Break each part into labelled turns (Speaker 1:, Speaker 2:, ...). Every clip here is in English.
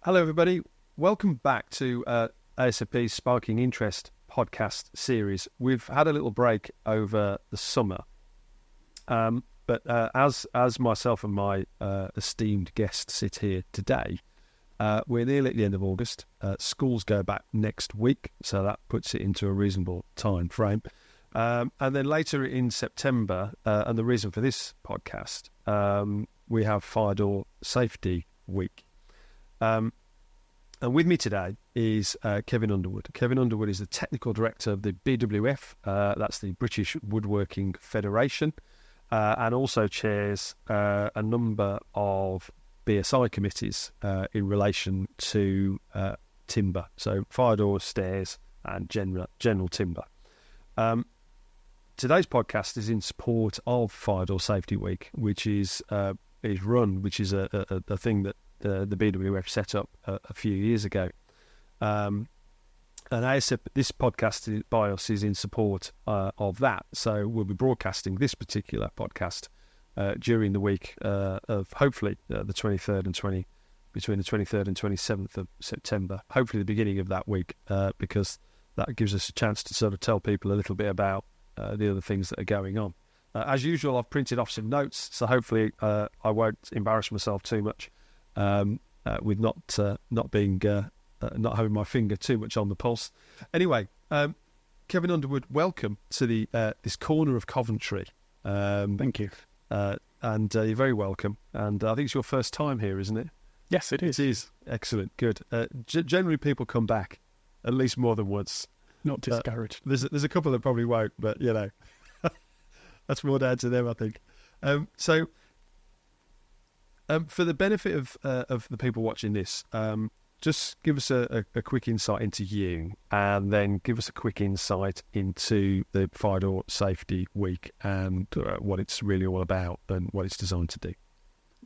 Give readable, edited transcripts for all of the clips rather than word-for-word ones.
Speaker 1: Hello, everybody. Welcome back to ASFP Sparking Interest Podcast series. We've had a little break over the summer, but as myself and my esteemed guest sit here today, we're nearly at the end of August. Schools go back next week, so that puts it into a reasonable time frame. And then later in September, and the reason for this podcast, we have Fire Door Safety Week. And with me today is Kevin Underwood. Kevin Underwood is the Technical Director of the BWF, that's the British Woodworking Federation, and also chairs a number of BSI committees in relation to timber, so fire doors, stairs, and general timber. Today's podcast is in support of Fire Door Safety Week, which is a thing that the BWF set up a few years ago. And this podcast by us is in support of that. So we'll be broadcasting this particular podcast during the week of hopefully the 23rd and between the 23rd and 27th of September. Hopefully the beginning of that week, because that gives us a chance to sort of tell people a little bit about the other things that are going on. As usual, I've printed off some notes, so hopefully I won't embarrass myself too much with not having my finger too much on the pulse. Anyway, Kevin Underwood, welcome to this corner of Coventry.
Speaker 2: Thank you.
Speaker 1: And you're very welcome. And I think it's your first time here, isn't it?
Speaker 2: Yes, it is.
Speaker 1: It is. Excellent. Good. Generally, people come back at least more than once.
Speaker 2: Not discouraged.
Speaker 1: There's a couple that probably won't, but you know, that's more down to them, I think. So, for the benefit of the people watching this, just give us a quick insight into you, and then give us a quick insight into the Fire Door Safety Week and what it's really all about and what it's designed to do.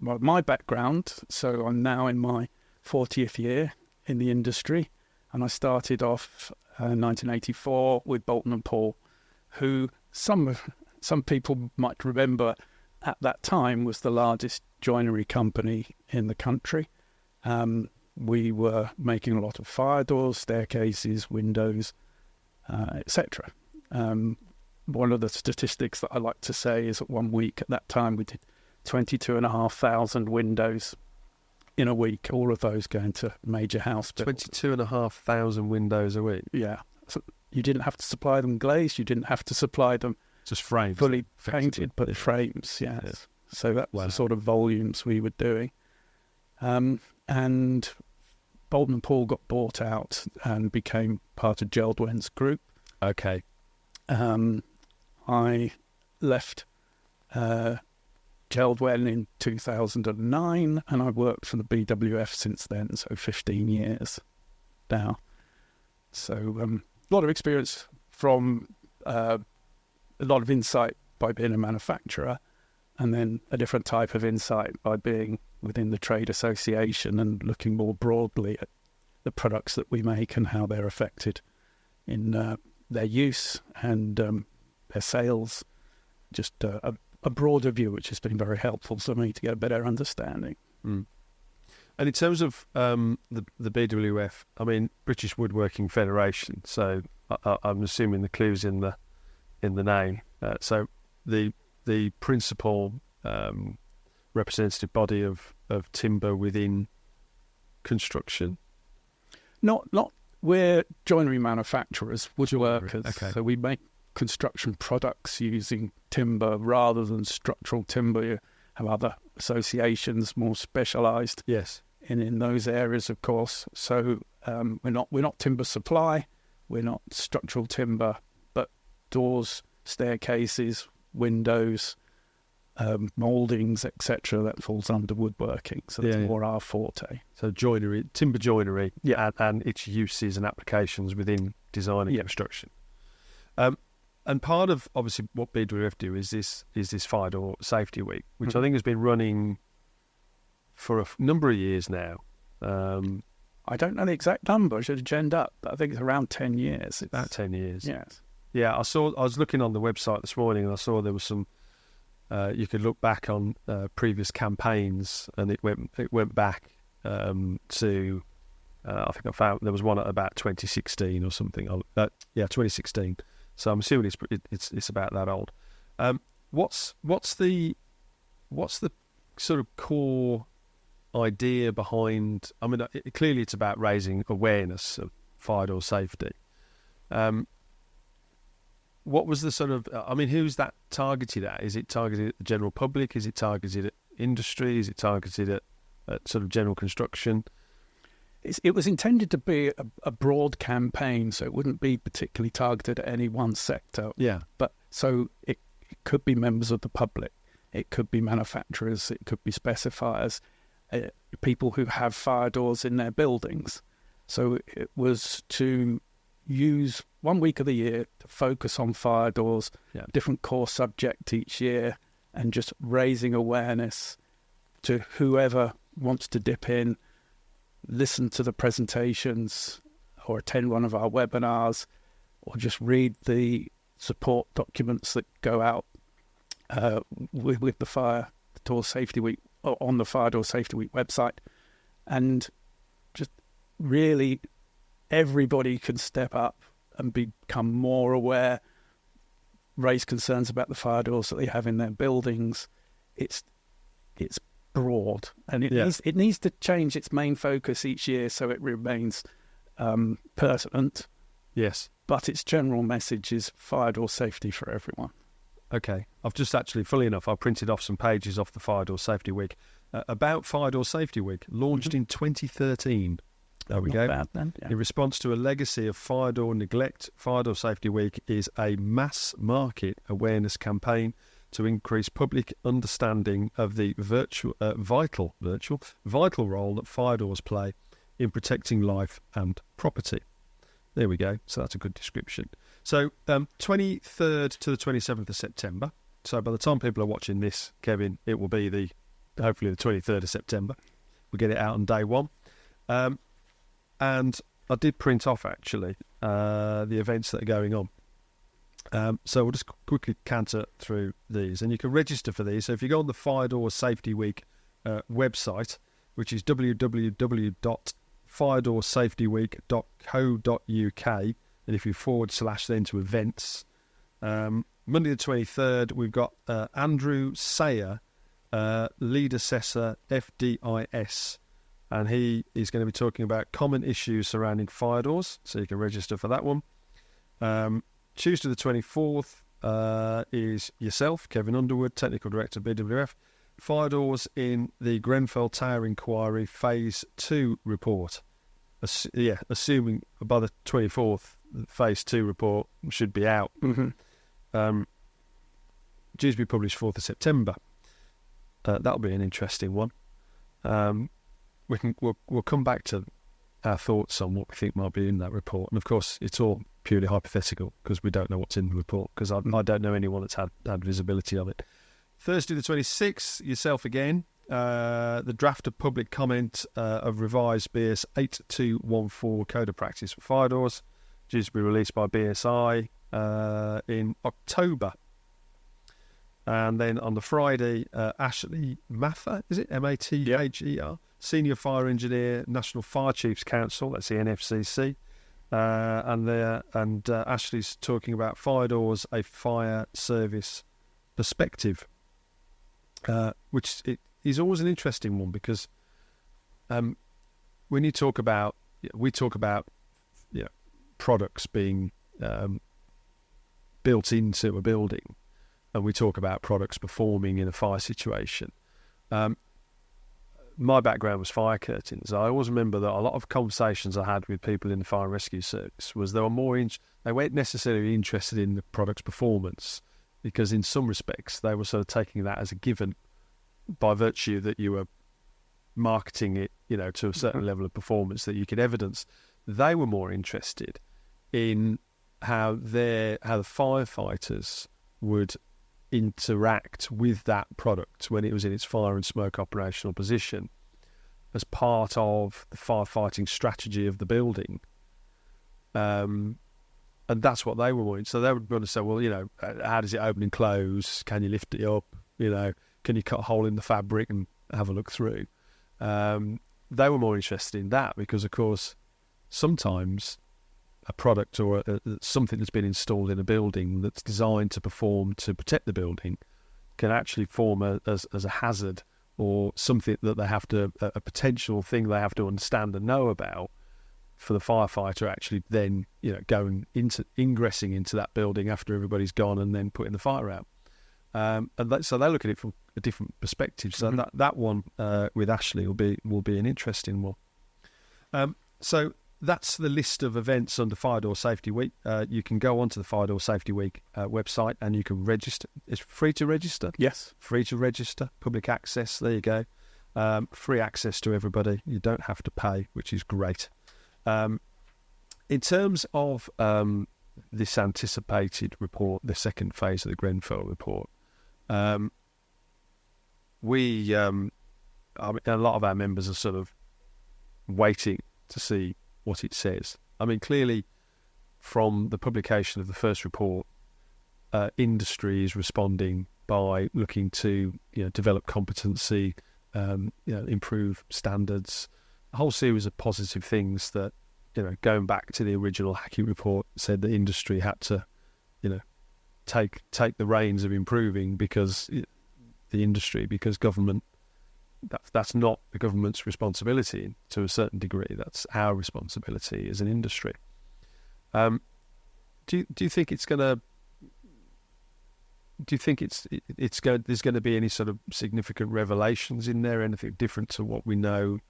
Speaker 2: Well, my background, so I'm now in my 40th year in the industry, and I started off in 1984 with Bolton and Paul, who some people might remember at that time was the largest joinery company in the country. We were making a lot of fire doors, staircases, windows, etc. One of the statistics that I like to say is that 1 week at that time we did 22,500 windows in a week, all of those going to major house builders.
Speaker 1: 22,500 windows a week?
Speaker 2: Yeah. So you didn't have to supply them glazed, you didn't have to supply them
Speaker 1: just frames,
Speaker 2: fully painted, but frames, yes. Yeah. So that's the sort of volumes we were doing. And Bolton and Paul got bought out and became part of Geldwen's group.
Speaker 1: Okay.
Speaker 2: I left Geldwen in 2009, and I've worked for the BWF since then, so 15 years now. So a lot of experience from a lot of insight by being a manufacturer, and then a different type of insight by being within the trade association and looking more broadly at the products that we make and how they're affected in their use and their sales. Just a broader view, which has been very helpful for me to get a better understanding.
Speaker 1: Mm. And in terms of the BWF, I mean, British Woodworking Federation, so I'm assuming the clue's in the name. So the principal representative body of timber within construction.
Speaker 2: Not we're joinery manufacturers, woodworkers.
Speaker 1: Okay.
Speaker 2: So we make construction products using timber rather than structural timber. You have other associations more specialised.
Speaker 1: Yes.
Speaker 2: In those areas, of course. So we're not timber supply, we're not structural timber, but doors, staircases, windows, mouldings, etc. That falls under woodworking. So that's more our forte.
Speaker 1: So joinery, timber joinery,
Speaker 2: yeah,
Speaker 1: and its uses and applications within design and construction. And part of obviously what BWF do is this Fire Door Safety Week, which I think has been running for a number of years now.
Speaker 2: I don't know the exact number. I should have genned up, but I think it's around 10 years.
Speaker 1: About 10 years.
Speaker 2: Yes.
Speaker 1: Yeah, I was looking on the website this morning and I saw there was some. You could look back on previous campaigns, and it went back to I think I found there was one at about 2016 or something. 2016. So I'm assuming it's about that old. What's the sort of core idea behind? I mean, clearly it's about raising awareness of fire door safety. What was the sort of? I mean, who's that targeted at? Is it targeted at the general public? Is it targeted at industry? Is it targeted at sort of general construction?
Speaker 2: It was intended to be a broad campaign, so it wouldn't be particularly targeted at any one sector.
Speaker 1: Yeah.
Speaker 2: But so it could be members of the public, it could be manufacturers, it could be specifiers, people who have fire doors in their buildings. So it was to use 1 week of the year to focus on fire doors, different core subject each year, and just raising awareness to whoever wants to dip in, listen to the presentations or attend one of our webinars or just read the support documents that go out with the Fire Door Safety Week on the Fire Door Safety Week website. And just really everybody can step up and become more aware, raise concerns about the fire doors that they have in their buildings. It's broad, and it needs to change its main focus each year so it remains pertinent.
Speaker 1: Yes,
Speaker 2: but its general message is fire door safety for everyone.
Speaker 1: Okay, I've just actually, fully enough, I printed off some pages off the Fire Door Safety Week about Fire Door Safety Week, launched in 2013. There we go.
Speaker 2: Not bad then. Yeah.
Speaker 1: In response to a legacy of fire door neglect, Fire Door Safety Week is a mass market awareness campaign to increase public understanding of the vital role that fire doors play in protecting life and property. There we go. So that's a good description. So 23rd to the 27th of September. So by the time people are watching this, Kevin, it will be hopefully the 23rd of September. We'll get it out on day one. And I did print off, actually, the events that are going on. So we'll just quickly canter through these. And you can register for these. So if you go on the Fire Door Safety Week website, which is www.firedoorsafetyweek.co.uk, and if you / then to events, Monday the 23rd, we've got Andrew Sayer, Lead Assessor FDIS, and he is going to be talking about common issues surrounding fire doors, so you can register for that one. Tuesday the 24th is yourself, Kevin Underwood, Technical Director BWF, fire doors in the Grenfell Tower Inquiry Phase 2 report. Assuming by the 24th, the Phase 2 report should be out. Mm-hmm. Due to be published 4th of September. That'll be an interesting one. We'll come back to our thoughts on what we think might be in that report. And of course, it's all purely hypothetical because we don't know what's in the report, because I don't know anyone that's had visibility of it. Thursday the 26th, yourself again, the draft of public comment of revised BS 8214 Code of Practice for Fire Doors, due to be released by BSI in October. And then on the Friday, Ashley Mather, is it? Mather? Senior Fire Engineer, National Fire Chiefs Council, that's the NFCC. And Ashley's talking about fire doors, a fire service perspective, which is always an interesting one, because when we talk about products being built into a building, and we talk about products performing in a fire situation. My background was fire curtains. I always remember that a lot of conversations I had with people in the fire and rescue service was they weren't necessarily interested in the product's performance, because in some respects they were sort of taking that as a given by virtue that you were marketing it, to a certain level of performance that you could evidence. They were more interested in how the firefighters would interact with that product when it was in its fire and smoke operational position as part of the firefighting strategy of the building. And that's what they were wanting. So they would want to say, well, how does it open and close? Can you lift it up? Can you cut a hole in the fabric and have a look through? they were more interested in that because, of course, sometimes a product or something that's been installed in a building that's designed to perform to protect the building can actually form as a hazard or something that they have to, a potential thing they have to understand and know about for the firefighter actually then, ingressing into that building after everybody's gone and then putting the fire out. So they look at it from a different perspective. So that one with Ashley will be an interesting one. So that's the list of events under Fire Door Safety Week. You can go onto the Fire Door Safety Week website and you can register. It's free to register.
Speaker 2: Yes,
Speaker 1: free to register. Public access. There you go. Free access to everybody. You don't have to pay, which is great. In terms of this anticipated report, the second phase of the Grenfell report, a lot of our members are sort of waiting to see what it says. I mean, clearly, from the publication of the first report, industry is responding by looking to develop competency, improve standards, a whole series of positive things that going back to the original Hackey report said the industry had to take the reins of improving because government. That's not the government's responsibility to a certain degree. That's our responsibility as an industry. Do you think it's going to? Do you think there's going to be any sort of significant revelations in there? Anything different to what we know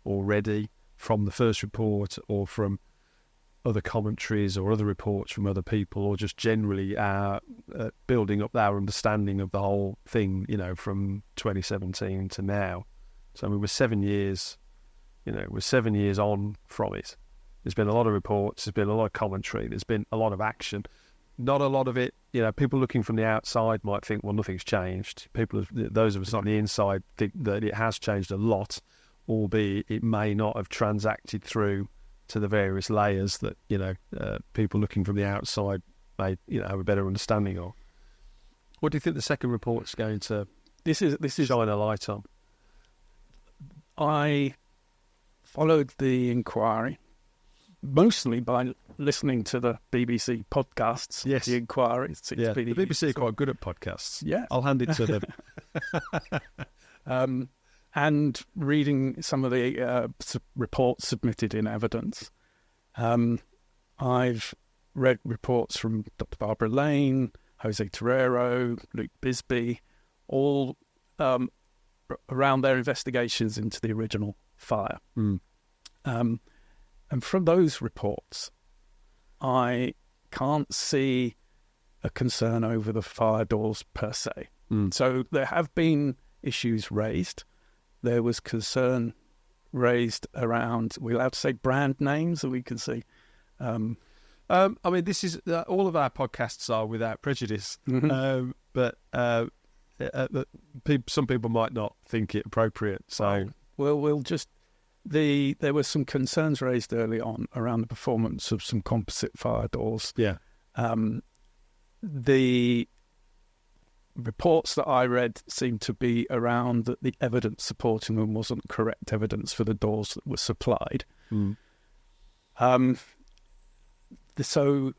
Speaker 1: already from the first report, or from other commentaries or other reports from other people, or just generally our building up our understanding of the whole thing, from 2017 to now. So I mean, we're 7 years, we're 7 years on from it. There's been a lot of reports, there's been a lot of commentary, there's been a lot of action. Not a lot of it, people looking from the outside might think, well, nothing's changed. Those of us on the inside think that it has changed a lot, albeit it may not have transacted through to the various layers that people looking from the outside may have a better understanding of. What do you think the second report's going to this is shine a light on?
Speaker 2: I followed the inquiry mostly by listening to the BBC podcasts.
Speaker 1: Yes,
Speaker 2: the inquiry.
Speaker 1: The BBC are quite good at podcasts.
Speaker 2: Yeah, I'll
Speaker 1: hand it to
Speaker 2: them. And reading some of the reports submitted in evidence. I've read reports from Dr. Barbara Lane, Jose Terrero, Luke Bisbee, all around their investigations into the original fire. And from those reports, I can't see a concern over the fire doors per se. So there have been issues raised. There was concern raised around, we're allowed to say brand names that we can see. I mean, this is, all of our podcasts are without prejudice,
Speaker 1: but some people might not think it appropriate. So,
Speaker 2: we'll just, there were some concerns raised early on around the performance of some composite fire doors.
Speaker 1: Yeah.
Speaker 2: The reports that I read seemed to be around that the evidence supporting them wasn't correct evidence for the doors that were supplied. So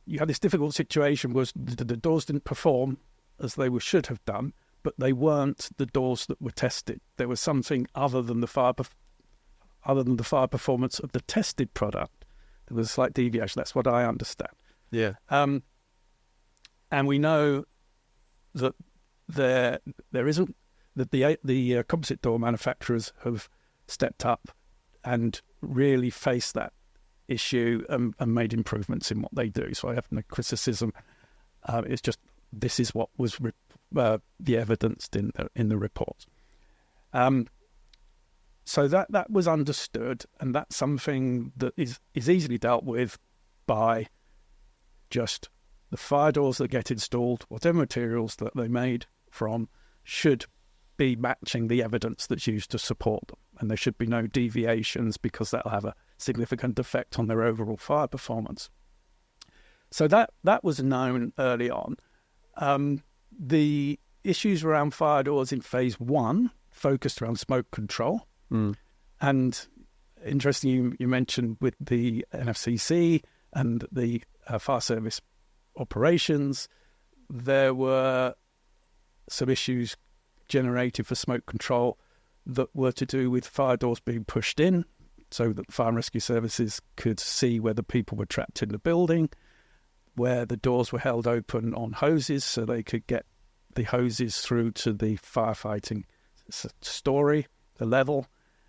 Speaker 2: you had this difficult situation was the doors didn't perform as they should have done, but they weren't the doors that were tested. There was something other than the fire performance of the tested product. There was a slight deviation. That's what I understand.
Speaker 1: Yeah.
Speaker 2: And we know that there isn't, that the composite door manufacturers have stepped up and really faced that issue and made improvements in what they do. So I have no criticism. It's just this is what was the evidence in the report. So that was understood, and that's something that is easily dealt with by just the fire doors that get installed, whatever materials that they're made from, should be matching the evidence that's used to support them. And there should be no deviations because that'll have a significant effect on their overall fire performance. So that was known early on. The issues around fire doors in phase 1 focused around smoke control. And interesting, you mentioned with the NFCC and the fire service operations, there were some issues generated for smoke control that were to do with fire doors being pushed in so that fire and rescue services could see whether people were trapped in the building, where the doors were held open on hoses so they could get the hoses through to the firefighting story, the level.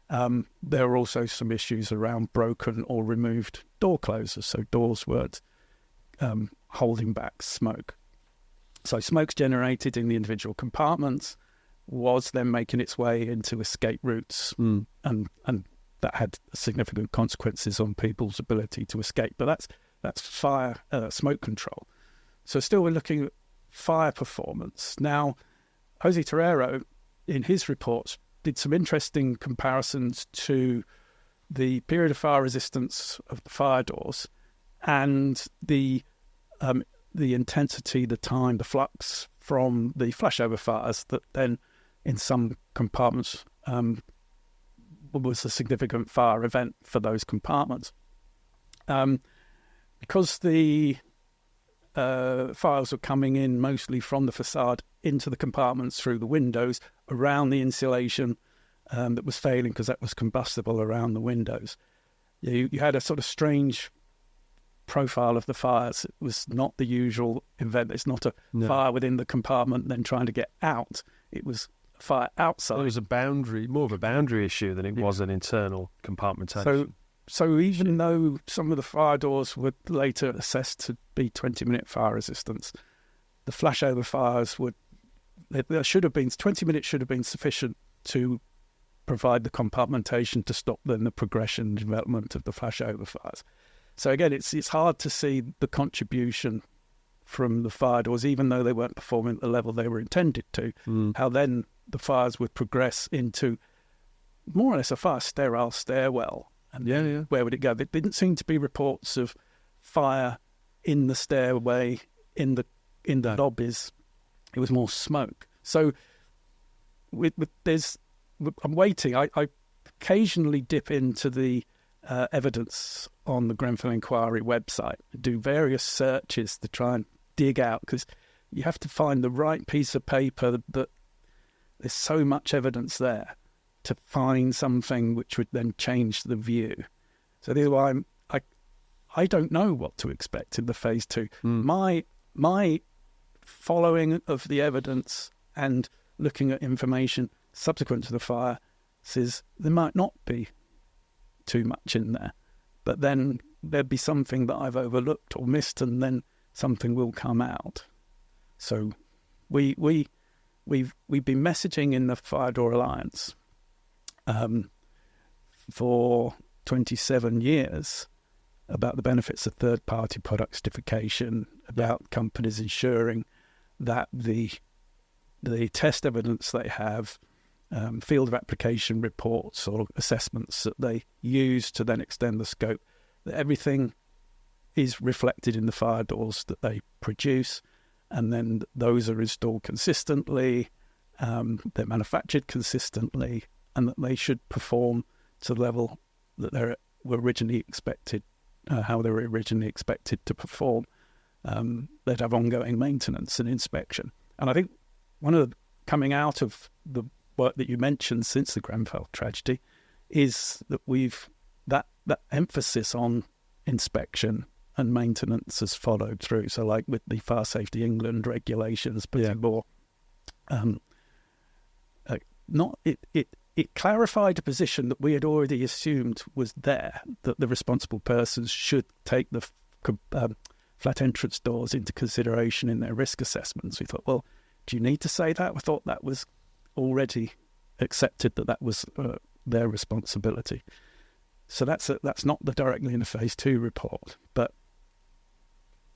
Speaker 2: There were also some issues around broken or removed door closers, so doors weren't holding back smoke. So smoke's generated in the individual compartments was then making its way into escape routes, and that had significant consequences on people's ability to escape. But that's fire smoke control. So still we're looking at fire performance. Now, Jose Terrero, in his reports, did some interesting comparisons to the period of fire resistance of the fire doors and the intensity, the time, the flux from the flashover fires that then in some compartments was a significant fire event for those compartments. Because the fires were coming in mostly from the facade into the compartments through the windows, around the insulation that was failing because that was combustible around the windows. You had a sort of strange profile of the fires. It was not the usual event. It's not a fire within the compartment then trying to get out. It was a fire outside.
Speaker 1: It was more of a boundary issue than it was an internal compartmentation.
Speaker 2: So even though some of the fire doors were later assessed to be 20-minute fire resistance, the flashover fires there should have been 20 minutes should have been sufficient to provide the compartmentation to stop then the progression and development of the flashover fires. So again, it's hard to see the contribution from the fire doors, even though they weren't performing at the level they were intended to, how then the fires would progress into more or less a fire sterile stairwell. And where would it go? There didn't seem to be reports of fire in the stairway, in the lobbies. It was more smoke. So I'm waiting. I occasionally dip into the evidence on the Grenfell Inquiry website, do various searches to try and dig out, because you have to find the right piece of paper that there's so much evidence there to find something which would then change the view. So this is why I don't know what to expect in the phase 2. My following of the evidence and looking at information subsequent to the fire says there might not be too much in there, but then there'd be something that I've overlooked or missed, and then something will come out. So we've been messaging in the Fire Door Alliance for 27 years about the benefits of third-party product certification, about companies ensuring that the test evidence they have, field of application reports or assessments that they use to then extend the scope, that everything is reflected in the fire doors that they produce, and then those are installed consistently, they're manufactured consistently, and that they should perform to the level that they were originally expected, how they were originally expected to perform. They'd have ongoing maintenance and inspection. And I think one of the coming out of the work that you mentioned since the Grenfell tragedy is that that emphasis on inspection and maintenance has followed through. So like with the Fire Safety England regulations, putting more, it clarified a position that we had already assumed was there, that the responsible persons should take the flat entrance doors into consideration in their risk assessments. We thought, well, do you need to say that? I thought that was already accepted, that was their responsibility. So that's not directly in the phase 2 report, but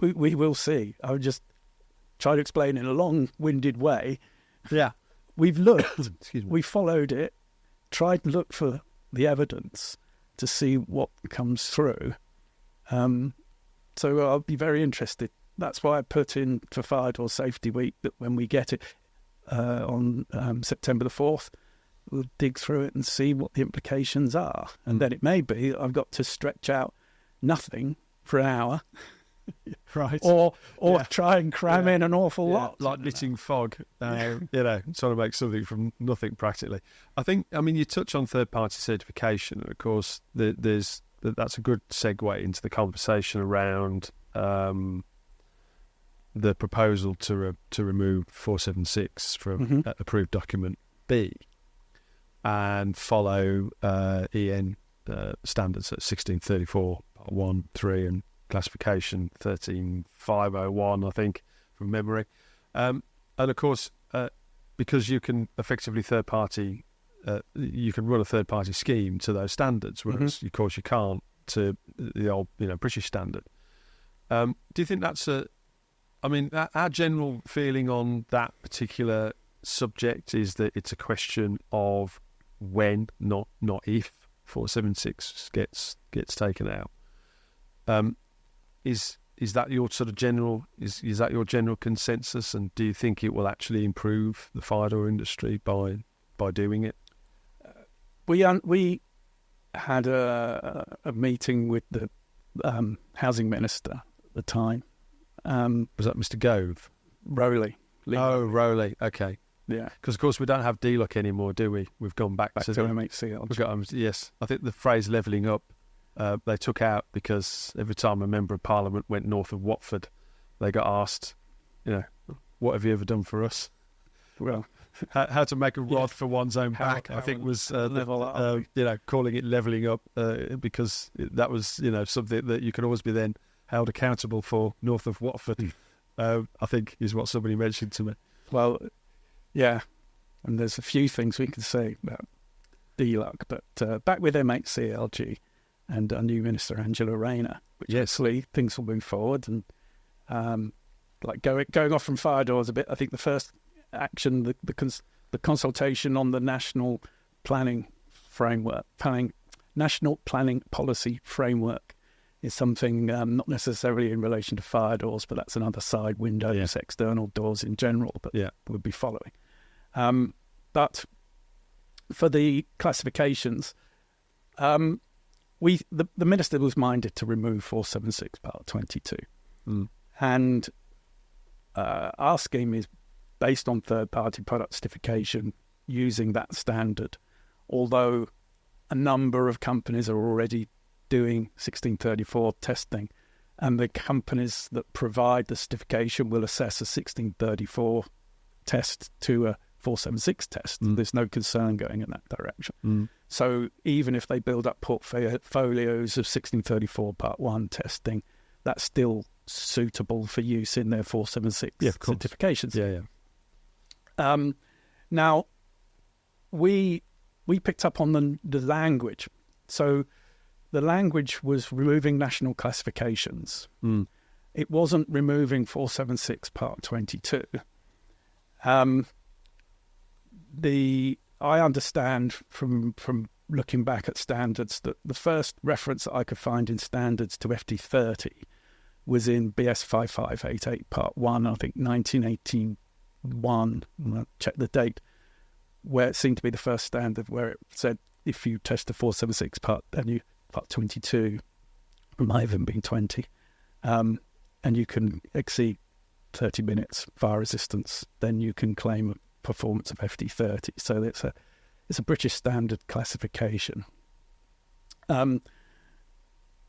Speaker 2: we will see. I would just try to explain in a long-winded way.
Speaker 1: Yeah.
Speaker 2: We've looked, we followed it, tried to look for the evidence to see what comes through. So I'll be very interested. That's why I put in for Fire Door Safety Week that when we get it on September the 4th, we'll dig through it and see what the implications are. And then it may be that I've got to stretch out nothing for an hour.
Speaker 1: Right.
Speaker 2: Or try and cram in an awful lot.
Speaker 1: Like knitting fog, trying to make something from nothing practically. You touch on third-party certification, and of course that's a good segue into the conversation around the proposal to remove 476 from approved document B and follow EN standards at 1634 part 1, 3 and classification 13501, I think, from memory. And of course, because you can effectively you can run a third-party scheme to those standards, whereas of course you can't to the old British standard. Do you think that's our general feeling on that particular subject is that it's a question of when, not if 476 gets taken out? Is that your sort of general is that your general consensus? And do you think it will actually improve the fire door industry by doing it?
Speaker 2: We had a meeting with the housing minister at the time.
Speaker 1: Was that Mr. Gove?
Speaker 2: Rowley.
Speaker 1: Oh, Rowley. Okay.
Speaker 2: Yeah.
Speaker 1: Because of course we don't have DLUC anymore, do we? We've gone back to
Speaker 2: MHCL.
Speaker 1: We've got yes. I think the phrase levelling up they took out because every time a member of Parliament went north of Watford, they got asked, what have you ever done for us?
Speaker 2: Well,
Speaker 1: how to make a rod for one's own back, I think was calling it levelling up because that was something that you could always be then held accountable for north of Watford. I think is what somebody mentioned to me.
Speaker 2: Well, yeah, and there's a few things we can say about DLUC, but back with MHCLG and our new minister Angela Rayner, which actually things will move forward and going off from fire doors a bit. I think the first action, the consultation on the national national planning policy framework is something not necessarily in relation to fire doors, but that's another side, windows, external doors in general, but we'll be following. But for the classifications, the minister was minded to remove 476 part 22. And our scheme is based on third-party product certification using that standard, although a number of companies are already doing 1634 testing, and the companies that provide the certification will assess a 1634 test to a 476 test. There's no concern going in that direction. So even if they build up portfolios of 1634 part 1 testing, that's still suitable for use in their 476 certifications. Now, we picked up on the language. So the language was removing national classifications. It wasn't removing 476 part 22. I understand from looking back at standards that the first reference that I could find in standards to FD30 was in BS 5588 part 1, I think 1981, and I'll check the date, where it seemed to be the first standard where it said if you test a 476 part 22, it might have even been 20, and you can exceed 30 minutes fire resistance, then you can claim a performance of FD30. So it's a British standard classification,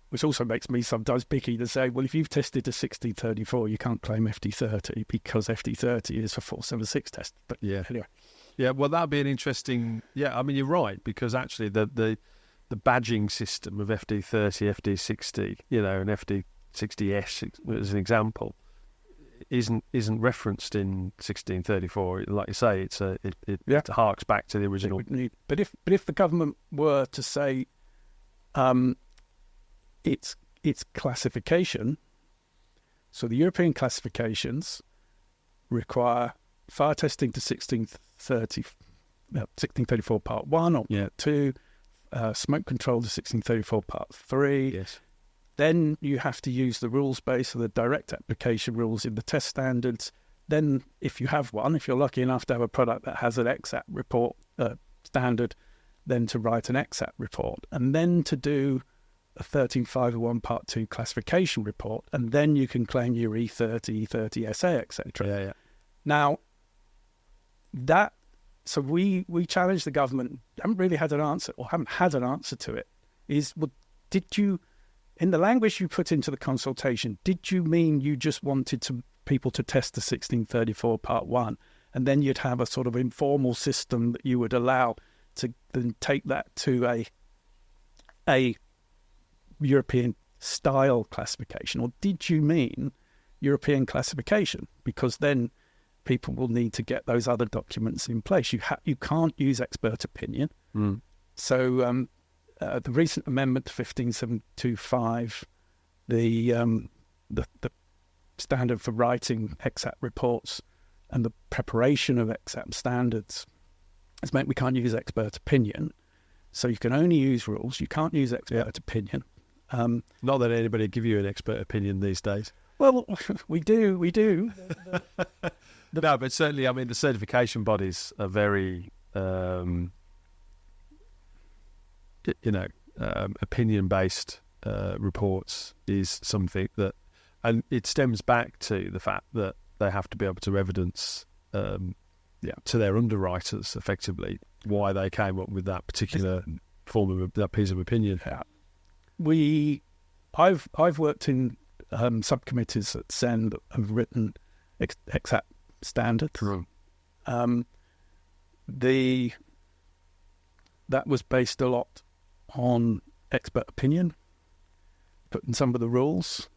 Speaker 2: which also makes me sometimes picky to say, well, if you've tested a 1634, you can't claim FD30 because FD30 is a 476 test. But anyway.
Speaker 1: Yeah, well, that'd be an interesting... Yeah, I mean, you're right, because actually the badging system of FD30, FD60, and FD60S, as an example, isn't referenced in 1634. Like you say, it harks back to the original.
Speaker 2: But if the government were to say its classification, so the European classifications require fire testing to 1634 part 1 or part 2, smoke control to 1634 part 3.
Speaker 1: Yes.
Speaker 2: Then you have to use the rules base of the direct application rules in the test standards. Then if you have one, if you're lucky enough to have a product that has an XAP report standard, then to write an EXAP report, and then to do a 13501 Part 2 classification report, and then you can claim your E30, E30 SA, etc.
Speaker 1: Yeah.
Speaker 2: Now, so we challenged the government, haven't had an answer to it, is, well, did you, in the language you put into the consultation, did you mean you just wanted people to test the 1634 Part 1, and then you'd have a sort of informal system that you would allow to then take that to a European style classification, or did you mean European classification? Because then people will need to get those other documents in place. You can't use expert opinion. So the recent amendment to 15725, the standard for writing EXAP reports and the preparation of EXAP standards, has meant we can't use expert opinion. So you can only use rules. You can't use expert opinion.
Speaker 1: Not that anybody give you an expert opinion these days.
Speaker 2: Well, we do.
Speaker 1: No, but certainly, I mean, the certification bodies are very, opinion-based reports is something that, and it stems back to the fact that they have to be able to evidence to their underwriters effectively why they came up with that particular form of that piece of opinion.
Speaker 2: I've worked in subcommittees at SEN that have written EXAP standards. That was based a lot on expert opinion, but in some of the rules,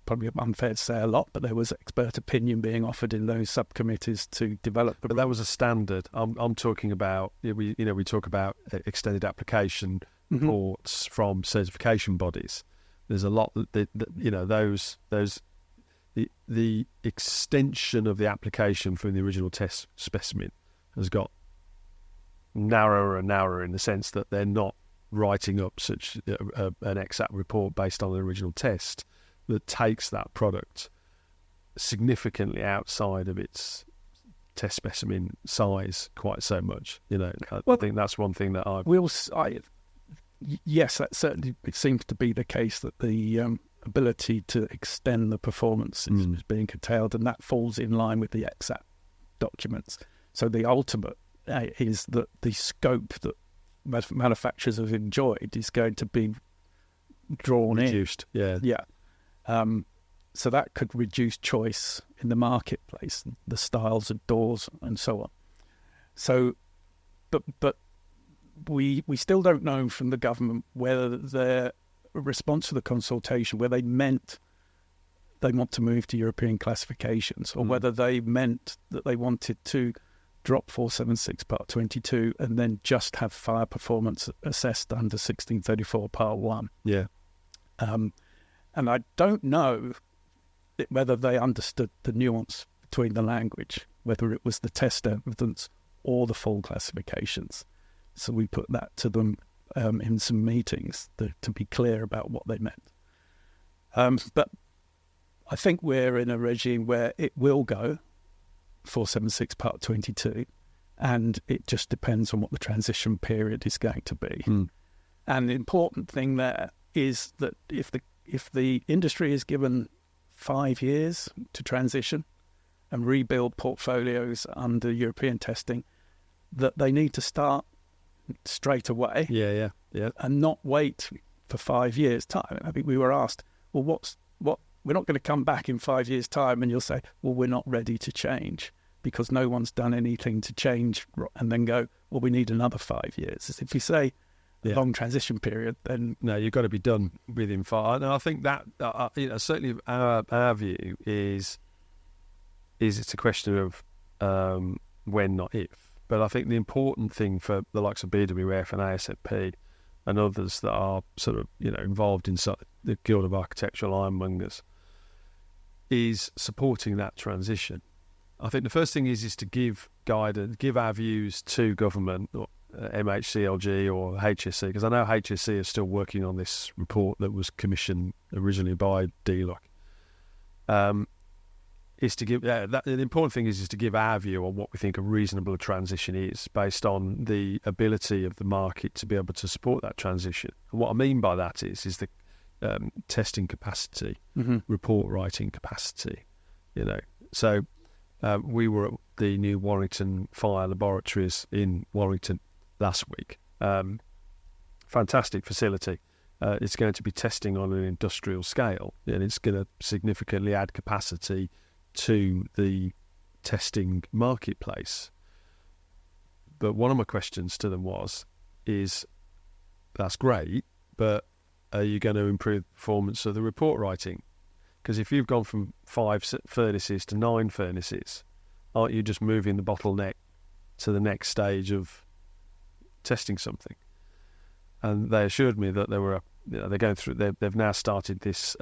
Speaker 2: probably unfair to say a lot, but there was expert opinion being offered in those subcommittees to develop. But
Speaker 1: that was a standard. I'm talking about, we talk about extended application reports from certification bodies. There's a lot that the extension of the application from the original test specimen has got narrower and narrower in the sense that they're not writing up such an EXAP report based on the original test that takes that product significantly outside of its test specimen size quite so much. I think that's one thing that yes, that certainly seems to be the case, that the ability to extend the performance is being curtailed, and that falls in line with the EXAP documents. So the ultimate is that the scope that manufacturers have enjoyed is going to be drawn reduced.
Speaker 2: So that could reduce choice in the marketplace, the styles of doors and so on. So, but we still don't know from the government whether their response to the consultation, whether they meant they want to move to European classifications, or whether they meant that they wanted to drop 476 Part 22 and then just have fire performance assessed under 1634 Part 1.
Speaker 1: Yeah.
Speaker 2: And I don't know whether they understood the nuance between the language, whether it was the test evidence or the full classifications. So we put that to them in some meetings to be clear about what they meant. But I think we're in a regime where it will go 476 Part 22, and it just depends on what the transition period is going to be. And the important thing there is that if the industry is given 5 years to transition and rebuild portfolios under European testing, that they need to start straight away. And not wait for 5 years' time. I think we were asked, well, we're not going to come back in 5 years' time, and you'll say, well, we're not ready to change because no one's done anything to change, and then go, well, we need another 5 years. If you say a long transition period, then
Speaker 1: no, you've got to be done within 5. And I think that certainly our view is it's a question of when, not if. But I think the important thing for the likes of BWF and ASFP and others that are sort of involved in the Guild of Architectural Ironmongers is supporting that transition. I think the first thing is to give guidance, give our views to government, or MHCLG or HSC, because I know HSC is still working on this report that was commissioned originally by DLUC. is to give the important thing is to give our view on what we think a reasonable transition is, based on the ability of the market to be able to support that transition. And what I mean by that is the testing capacity, report writing capacity. So we were at the new Warrington Fire Laboratories in Warrington last week. Fantastic facility. It's going to be testing on an industrial scale, and it's going to significantly add capacity to the testing marketplace. But one of my questions to them is that's great, but are you going to improve the performance of the report writing? Because if you've gone from 5 furnaces to 9 furnaces, aren't you just moving the bottleneck to the next stage of testing something? And they assured me that they're going through. They've now started this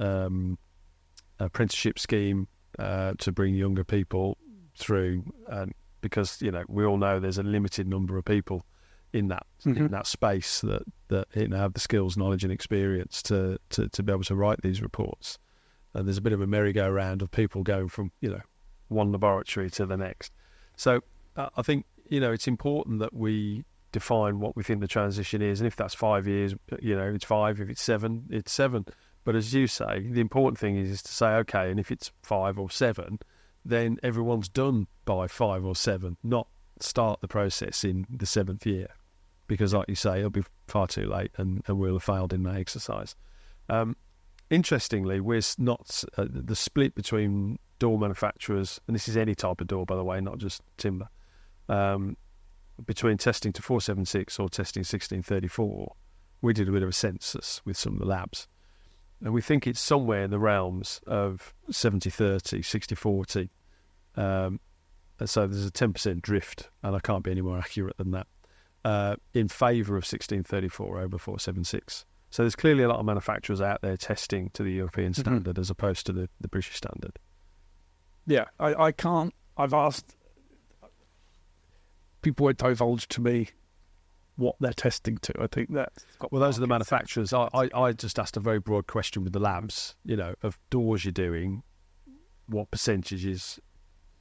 Speaker 1: apprenticeship scheme to bring younger people through, because we all know there's a limited number of people in that space that have the skills, knowledge, and experience to be able to write these reports. And there's a bit of a merry-go-round of people going from one laboratory to the next. So I think it's important that we define what we think the transition is, and if that's 5 years, it's 5. If it's 7, it's 7. But as you say, the important thing is to say, okay, and if it's 5 or 7, then everyone's done by 5 or 7, not start the process in the 7th year, because like you say, it'll be far too late and we'll have failed in that exercise. Interestingly, we're not the split between door manufacturers, and this is any type of door, by the way, not just timber, between testing to 476 or testing 1634. We did a bit of a census with some of the labs, and we think it's somewhere in the realms of 70-30, 60-40. So there's a 10% drift, and I can't be any more accurate than that, in favour of 1634 over 476. So there's clearly a lot of manufacturers out there testing to the European standard as opposed to the British standard.
Speaker 2: Yeah, I've asked, people won't divulge to me what they're testing to. I think that's got...
Speaker 1: Well, those are the manufacturers. I just asked a very broad question with the labs, of doors you're doing, what percentage is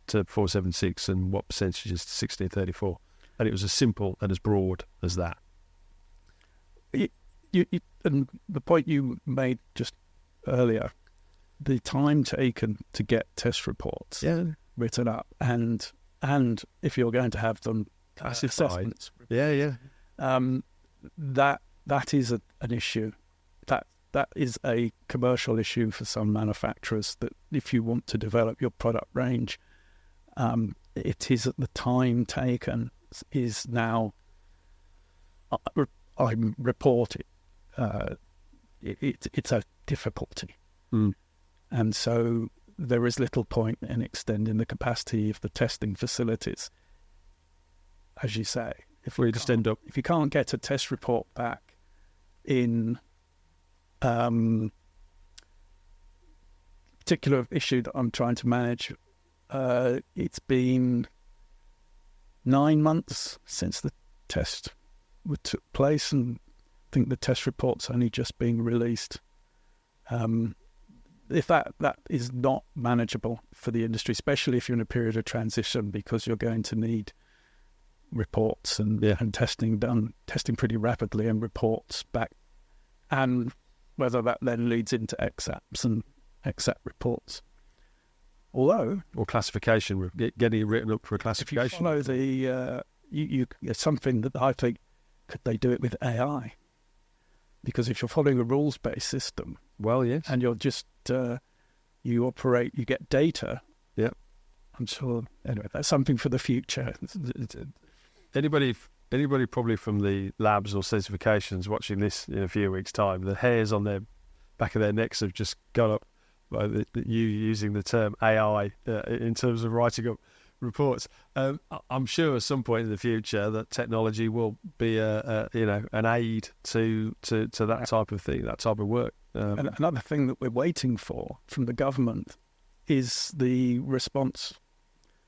Speaker 1: to 476 and what percentage is to 1634. And it was as simple and as broad as that.
Speaker 2: And the point you made just earlier, the time taken to get test reports written up, and if you're going to have them assessments, that is an issue. That is a commercial issue for some manufacturers, that if you want to develop your product range, it is the time taken is now. I'm reporting. It's a difficulty, and so there is little point in extending the capacity of the testing facilities. As you say, if you can't get a test report back in particular issue that I'm trying to manage, it's been 9 months since the test took place, and I think the test report's only just being released. If that is not manageable for the industry, especially if you're in a period of transition, because you're going to need reports and testing pretty rapidly, and reports back, and whether that then leads into XAPs and XAP reports. Although,
Speaker 1: or classification, getting it written up for a classification.
Speaker 2: If you follow the something that I think, could they do it with AI? Because if you're following a rules-based system,
Speaker 1: well, yes,
Speaker 2: and you're just you operate, you get data.
Speaker 1: Yeah,
Speaker 2: I'm sure. Anyway, that's something for the future.
Speaker 1: Anybody probably from the labs or certifications watching this in a few weeks' time, the hairs on their back of their necks have just gone up by you using the term AI in terms of writing up reports. I'm sure at some point in the future that technology will be an aid to that type of thing, that type of work.
Speaker 2: And another thing that we're waiting for from the government is the response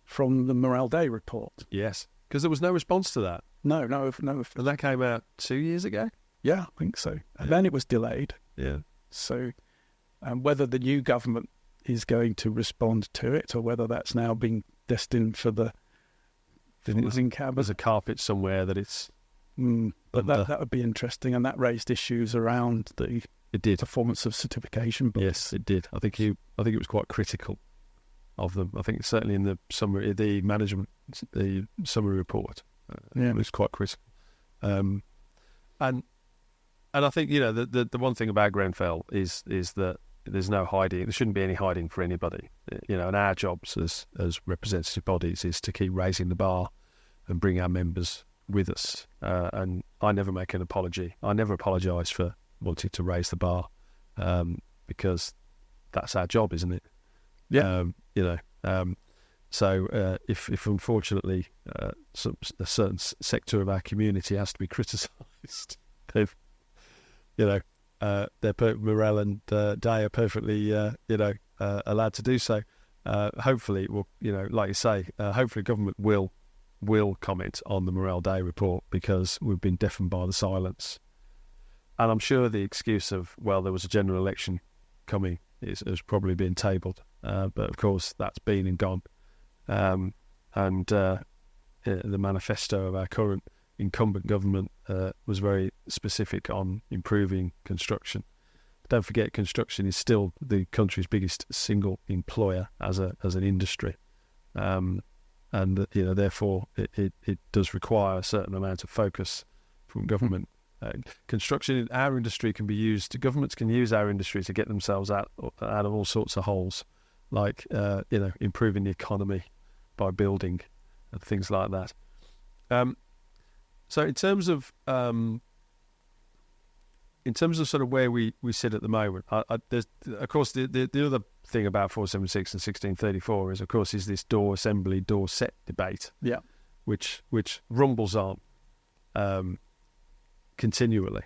Speaker 2: from the Morale Day report.
Speaker 1: Yes, because there was no response to that.
Speaker 2: No.
Speaker 1: And that came out 2 years ago?
Speaker 2: Yeah, I think so. And then it was delayed.
Speaker 1: Yeah.
Speaker 2: So whether the new government is going to respond to it, or whether that's now been destined for the filing cabinet.
Speaker 1: There's a carpet somewhere that it's.
Speaker 2: But that would be interesting, and that raised issues around the performance of certification books.
Speaker 1: Yes, it did. I think it was quite critical of them. I think certainly in the summary, the summary report, it was quite critical. And I think the one thing about Grenfell is that there's no hiding. There shouldn't be any hiding for anybody. And our jobs as representative bodies is to keep raising the bar and bring our members with us. And I never make an apology. I never apologise for wanting to raise the bar, because that's our job, isn't it?
Speaker 2: Yeah.
Speaker 1: So if unfortunately a certain sector of our community has to be criticised, Morel and Day are perfectly allowed to do so. Hopefully, like you say, hopefully government will comment on the Morel Day report, because we've been deafened by the silence. And I'm sure the excuse of, there was a general election coming has probably been tabled. But of course, that's been and gone. The manifesto of our current incumbent government was very specific on improving construction. Don't forget, construction is still the country's biggest single employer as an industry. Therefore, it does require a certain amount of focus from government. Construction in our industry can be used. Governments can use our industry to get themselves out of all sorts of holes, like improving the economy by building and things like that. So in terms of sort of where we sit at the moment, there's of course the other thing about 476 and 1634 is this door assembly, door set debate.
Speaker 2: Yeah,
Speaker 1: which rumbles on continually.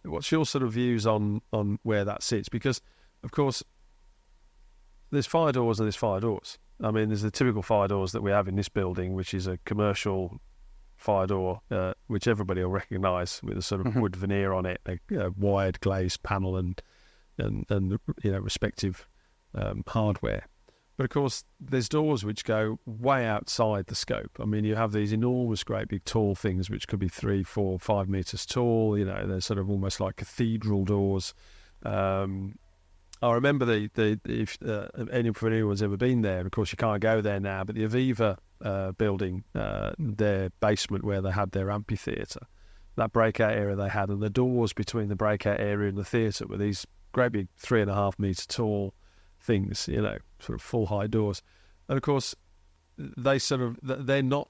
Speaker 1: What's your sort of views on where that sits? Because of course there's fire doors and there's fire doors. I mean, there's the typical fire doors that we have in this building, which is a commercial fire door, which everybody will recognise, with a sort of wood veneer on it, a wired glazed panel and respective hardware. But of course, there's doors which go way outside the scope. I mean, you have these enormous, great big tall things which could be 3, 4, 5 metres tall. They're sort of almost like cathedral doors. I remember if anyone's ever been there, of course you can't go there now, but the Aviva building, their basement where they had their amphitheatre, that breakout area they had, and the doors between the breakout area and the theatre were these great big 3.5 metre tall things, sort of full height doors. And of course, they're not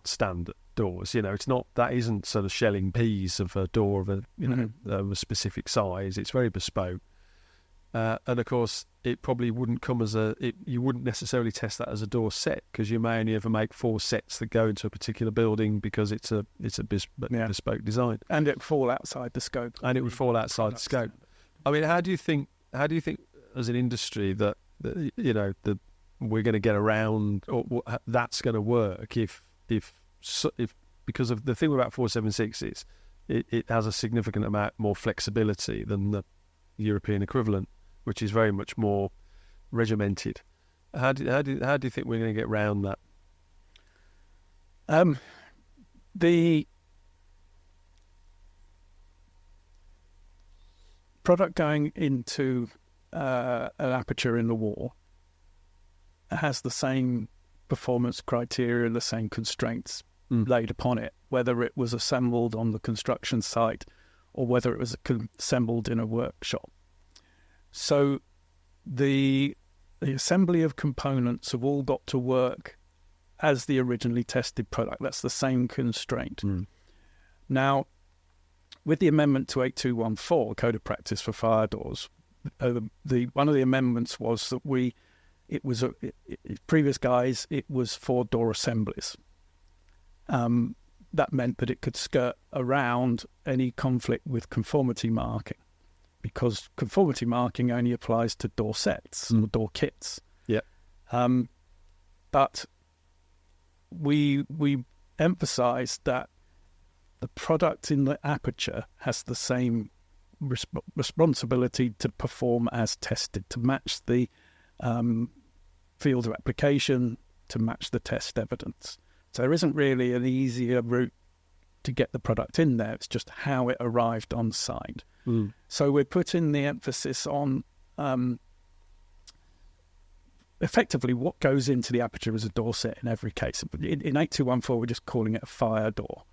Speaker 1: standard doors. It's not, that isn't sort of shelling peas of a door of of a specific size. It's very bespoke. And of course, it probably wouldn't come you wouldn't necessarily test that as a door set, because you may only ever make 4 sets that go into a particular building, because it's a bespoke design,
Speaker 2: and it would fall outside the scope.
Speaker 1: And it would fall outside the scope. I mean, how do you think as an industry that we're going to get around, or that's going to work if because of the thing about 476 is it has a significant amount more flexibility than the European equivalent, which is very much more regimented. How do you think we're going to get around that?
Speaker 2: The product going into an aperture in the wall has the same performance criteria and the same constraints laid upon it, whether it was assembled on the construction site or whether it was assembled in a workshop. So the assembly of components have all got to work as the originally tested product. That's the same constraint. Now, with the amendment to 8214, Code of Practice for Fire Doors, one of the amendments was that previous guise, it was 4 door assemblies. That meant that it could skirt around any conflict with conformity marking, because conformity marking only applies to door sets or door kits.
Speaker 1: Yeah.
Speaker 2: But we emphasised that the product in the aperture has the same responsibility to perform as tested, to match the field of application, to match the test evidence. So there isn't really an easier route to get the product in there. It's just how it arrived on site. So we're putting the emphasis on effectively what goes into the aperture as a door set in every case. In 8214, we're just calling it a fire door.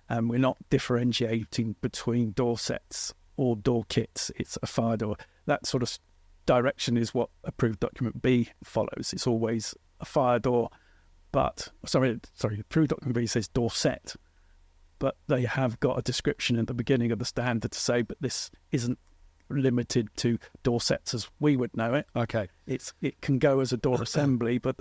Speaker 2: We're not differentiating between door sets or door kits. It's a fire door. That sort of direction is what approved document B follows. It's always a fire door, but approved document B says door set, but they have got a description at the beginning of the standard to say, but this isn't limited to door sets as we would know it.
Speaker 1: Okay.
Speaker 2: It can go as a door assembly, but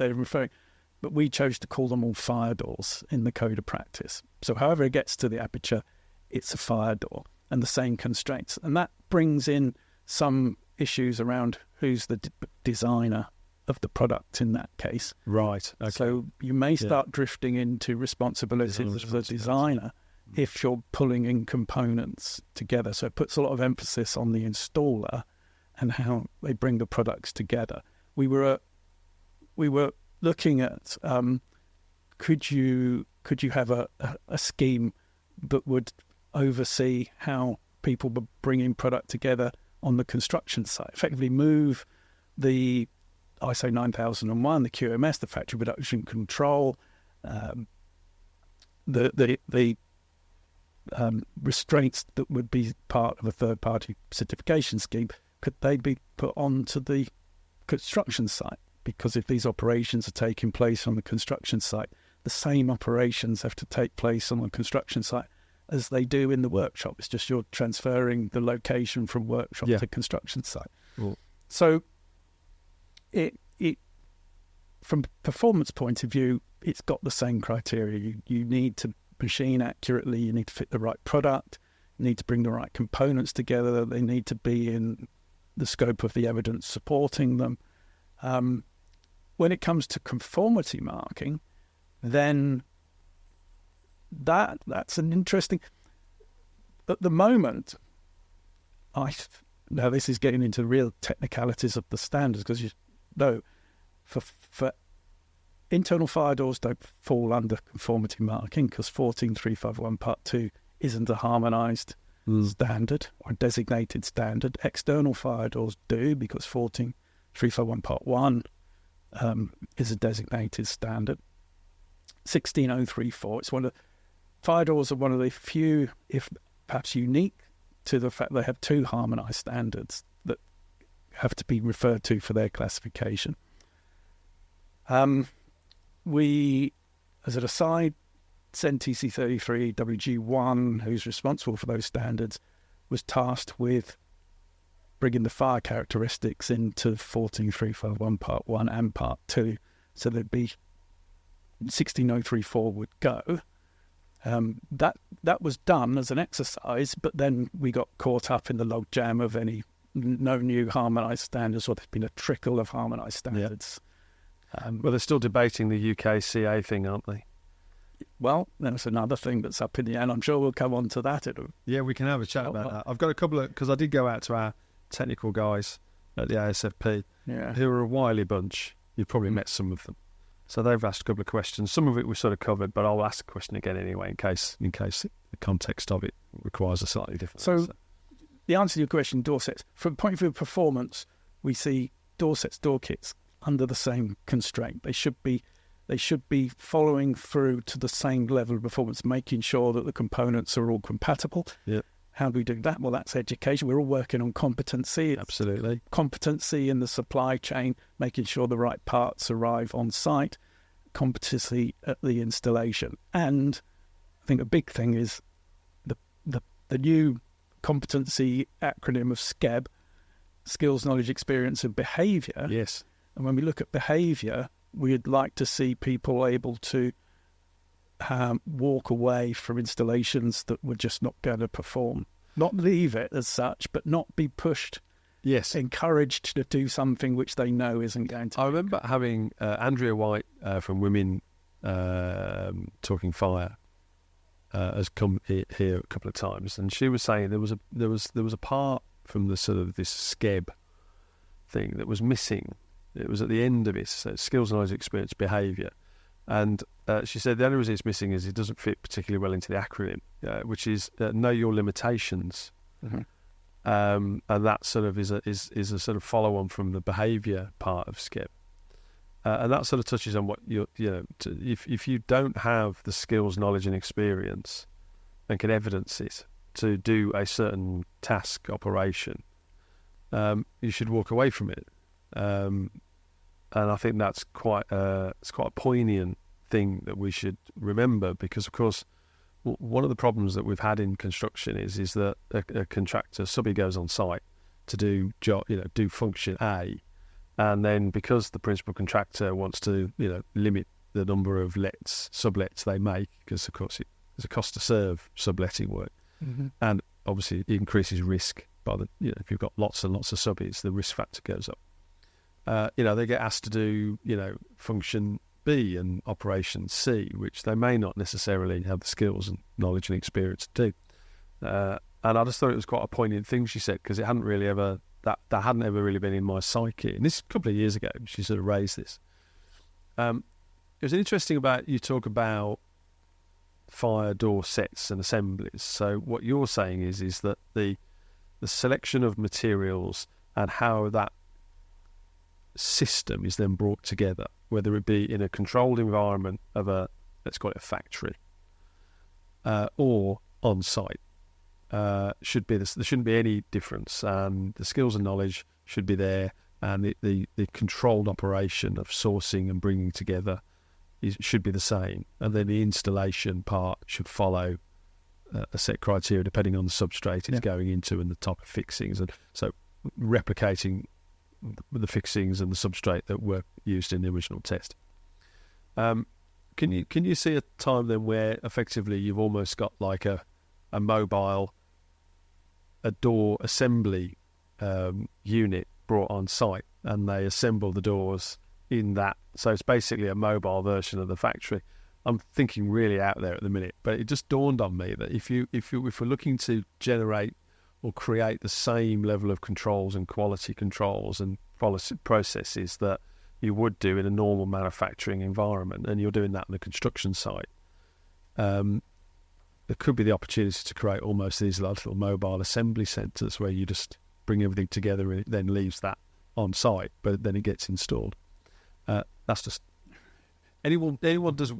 Speaker 2: we chose to call them all fire doors in the code of practice. So however it gets to the aperture, it's a fire door, and the same constraints. And that brings in some issues around who's the designer of the product in that case.
Speaker 1: Right. Okay.
Speaker 2: So you may start drifting into responsibilities of the designer if you're pulling in components together. So it puts a lot of emphasis on the installer and how they bring the products together. We were looking at could you have a scheme that would oversee how people were bringing product together on the construction site, effectively move the ISO 9001, the QMS, the factory production control, the restraints that would be part of a third-party certification scheme, could they be put onto the construction site? Because if these operations are taking place on the construction site, the same operations have to take place on the construction site as they do in the workshop. It's just you're transferring the location from workshop to construction site.
Speaker 1: Cool.
Speaker 2: So it from performance point of view, it's got the same criteria. You need to machine accurately, you need to fit the right product, you need to bring the right components together, they need to be in the scope of the evidence supporting them. When it comes to conformity marking, then that's an interesting... At the moment, now this is getting into real technicalities of the standards, because for internal fire doors don't fall under conformity marking, because 14351 Part 2 isn't a harmonised standard or designated standard. External fire doors do, because 14351 Part 1 is a designated standard. 16034, fire doors are one of the few, if perhaps unique, to the fact they have two harmonised standards that have to be referred to for their classification. We, as an aside, CEN-TC 33 WG1, who's responsible for those standards, was tasked with bringing the fire characteristics into 14351 Part 1 and Part 2, so there'd be 16034 would go. That was done as an exercise, but then we got caught up in the logjam of no new harmonised standards, or there's been a trickle of harmonised standards.
Speaker 1: Well, they're still debating the UK CA thing, aren't they?
Speaker 2: Well, that's another thing that's up in the air, and I'm sure we'll come on to that.
Speaker 1: Yeah, we can have a chat about that. I've got a couple of, because I did go out to our technical guys at the ASFP, who are a wily bunch. You've probably met some of them. So they've asked a couple of questions. Some of it was sort of covered, but I'll ask the question again anyway, in case the context of it requires a slightly different answer.
Speaker 2: The answer to your question, door sets, from the point of view of performance, we see door sets, door kits under the same constraint. They should be following through to the same level of performance, making sure that the components are all compatible.
Speaker 1: Yeah.
Speaker 2: How do we do that? Well, that's education. We're all working on competency.
Speaker 1: Absolutely.
Speaker 2: Competency in the supply chain, making sure the right parts arrive on site, competency at the installation. And I think a big thing is the new competency acronym of SKEB, skills, knowledge, experience and behaviour.
Speaker 1: Yes.
Speaker 2: And when we look at behaviour, we'd like to see people able to walk away from installations that were just not going to perform. Not leave it as such, but not be pushed.
Speaker 1: Yes.
Speaker 2: Encouraged to do something which they know isn't going to.
Speaker 1: I remember having Andrea White from Women Talking Fire has come here a couple of times, and she was saying there was a part from the sort of this SCEB thing that was missing. It was at the end of it, so skills, knowledge, experience, behaviour. And she said the only reason it's missing is it doesn't fit particularly well into the acronym, which is know your limitations.
Speaker 2: Mm-hmm.
Speaker 1: And that sort of is a sort of follow on from the behaviour part of SCEB. And that sort of touches on what if you don't have the skills, knowledge, and experience, and can evidence it to do a certain task operation, you should walk away from it. And I think that's quite a poignant thing that we should remember, because of course one of the problems that we've had in construction is that a contractor subby goes on site to do function A, and then because the principal contractor wants to limit the number of sublets they make, because of course there's a cost to serve subletting work,
Speaker 2: mm-hmm.
Speaker 1: and obviously it increases risk by the if you've got lots and lots of subbies, the risk factor goes up. They get asked to do, function B and operation C, which they may not necessarily have the skills and knowledge and experience to do. And I just thought it was quite a poignant thing she said, because it hadn't really ever, that hadn't ever really been in my psyche. And this a couple of years ago, she sort of raised this. It was interesting about, you talk about fire door sets and assemblies. So what you're saying is that the selection of materials and how that system is then brought together, whether it be in a controlled environment of let's call it a factory, or on site, there shouldn't be any difference, and the skills and knowledge should be there, and the controlled operation of sourcing and bringing together should be the same, and then the installation part should follow a set criteria depending on the substrate it's going into and the type of fixings, and so replicating the fixings and the substrate that were used in the original test. Can you see a time then where effectively you've almost got like a mobile, a door assembly unit brought on site, and they assemble the doors in that? So it's basically a mobile version of the factory. I'm thinking really out there at the minute, but it just dawned on me that if we're looking to generate or create the same level of controls and quality controls and processes that you would do in a normal manufacturing environment, and you're doing that on a construction site, there could be the opportunity to create almost these little mobile assembly centres where you just bring everything together and it then leaves that on site, but then it gets installed. That's just anyone does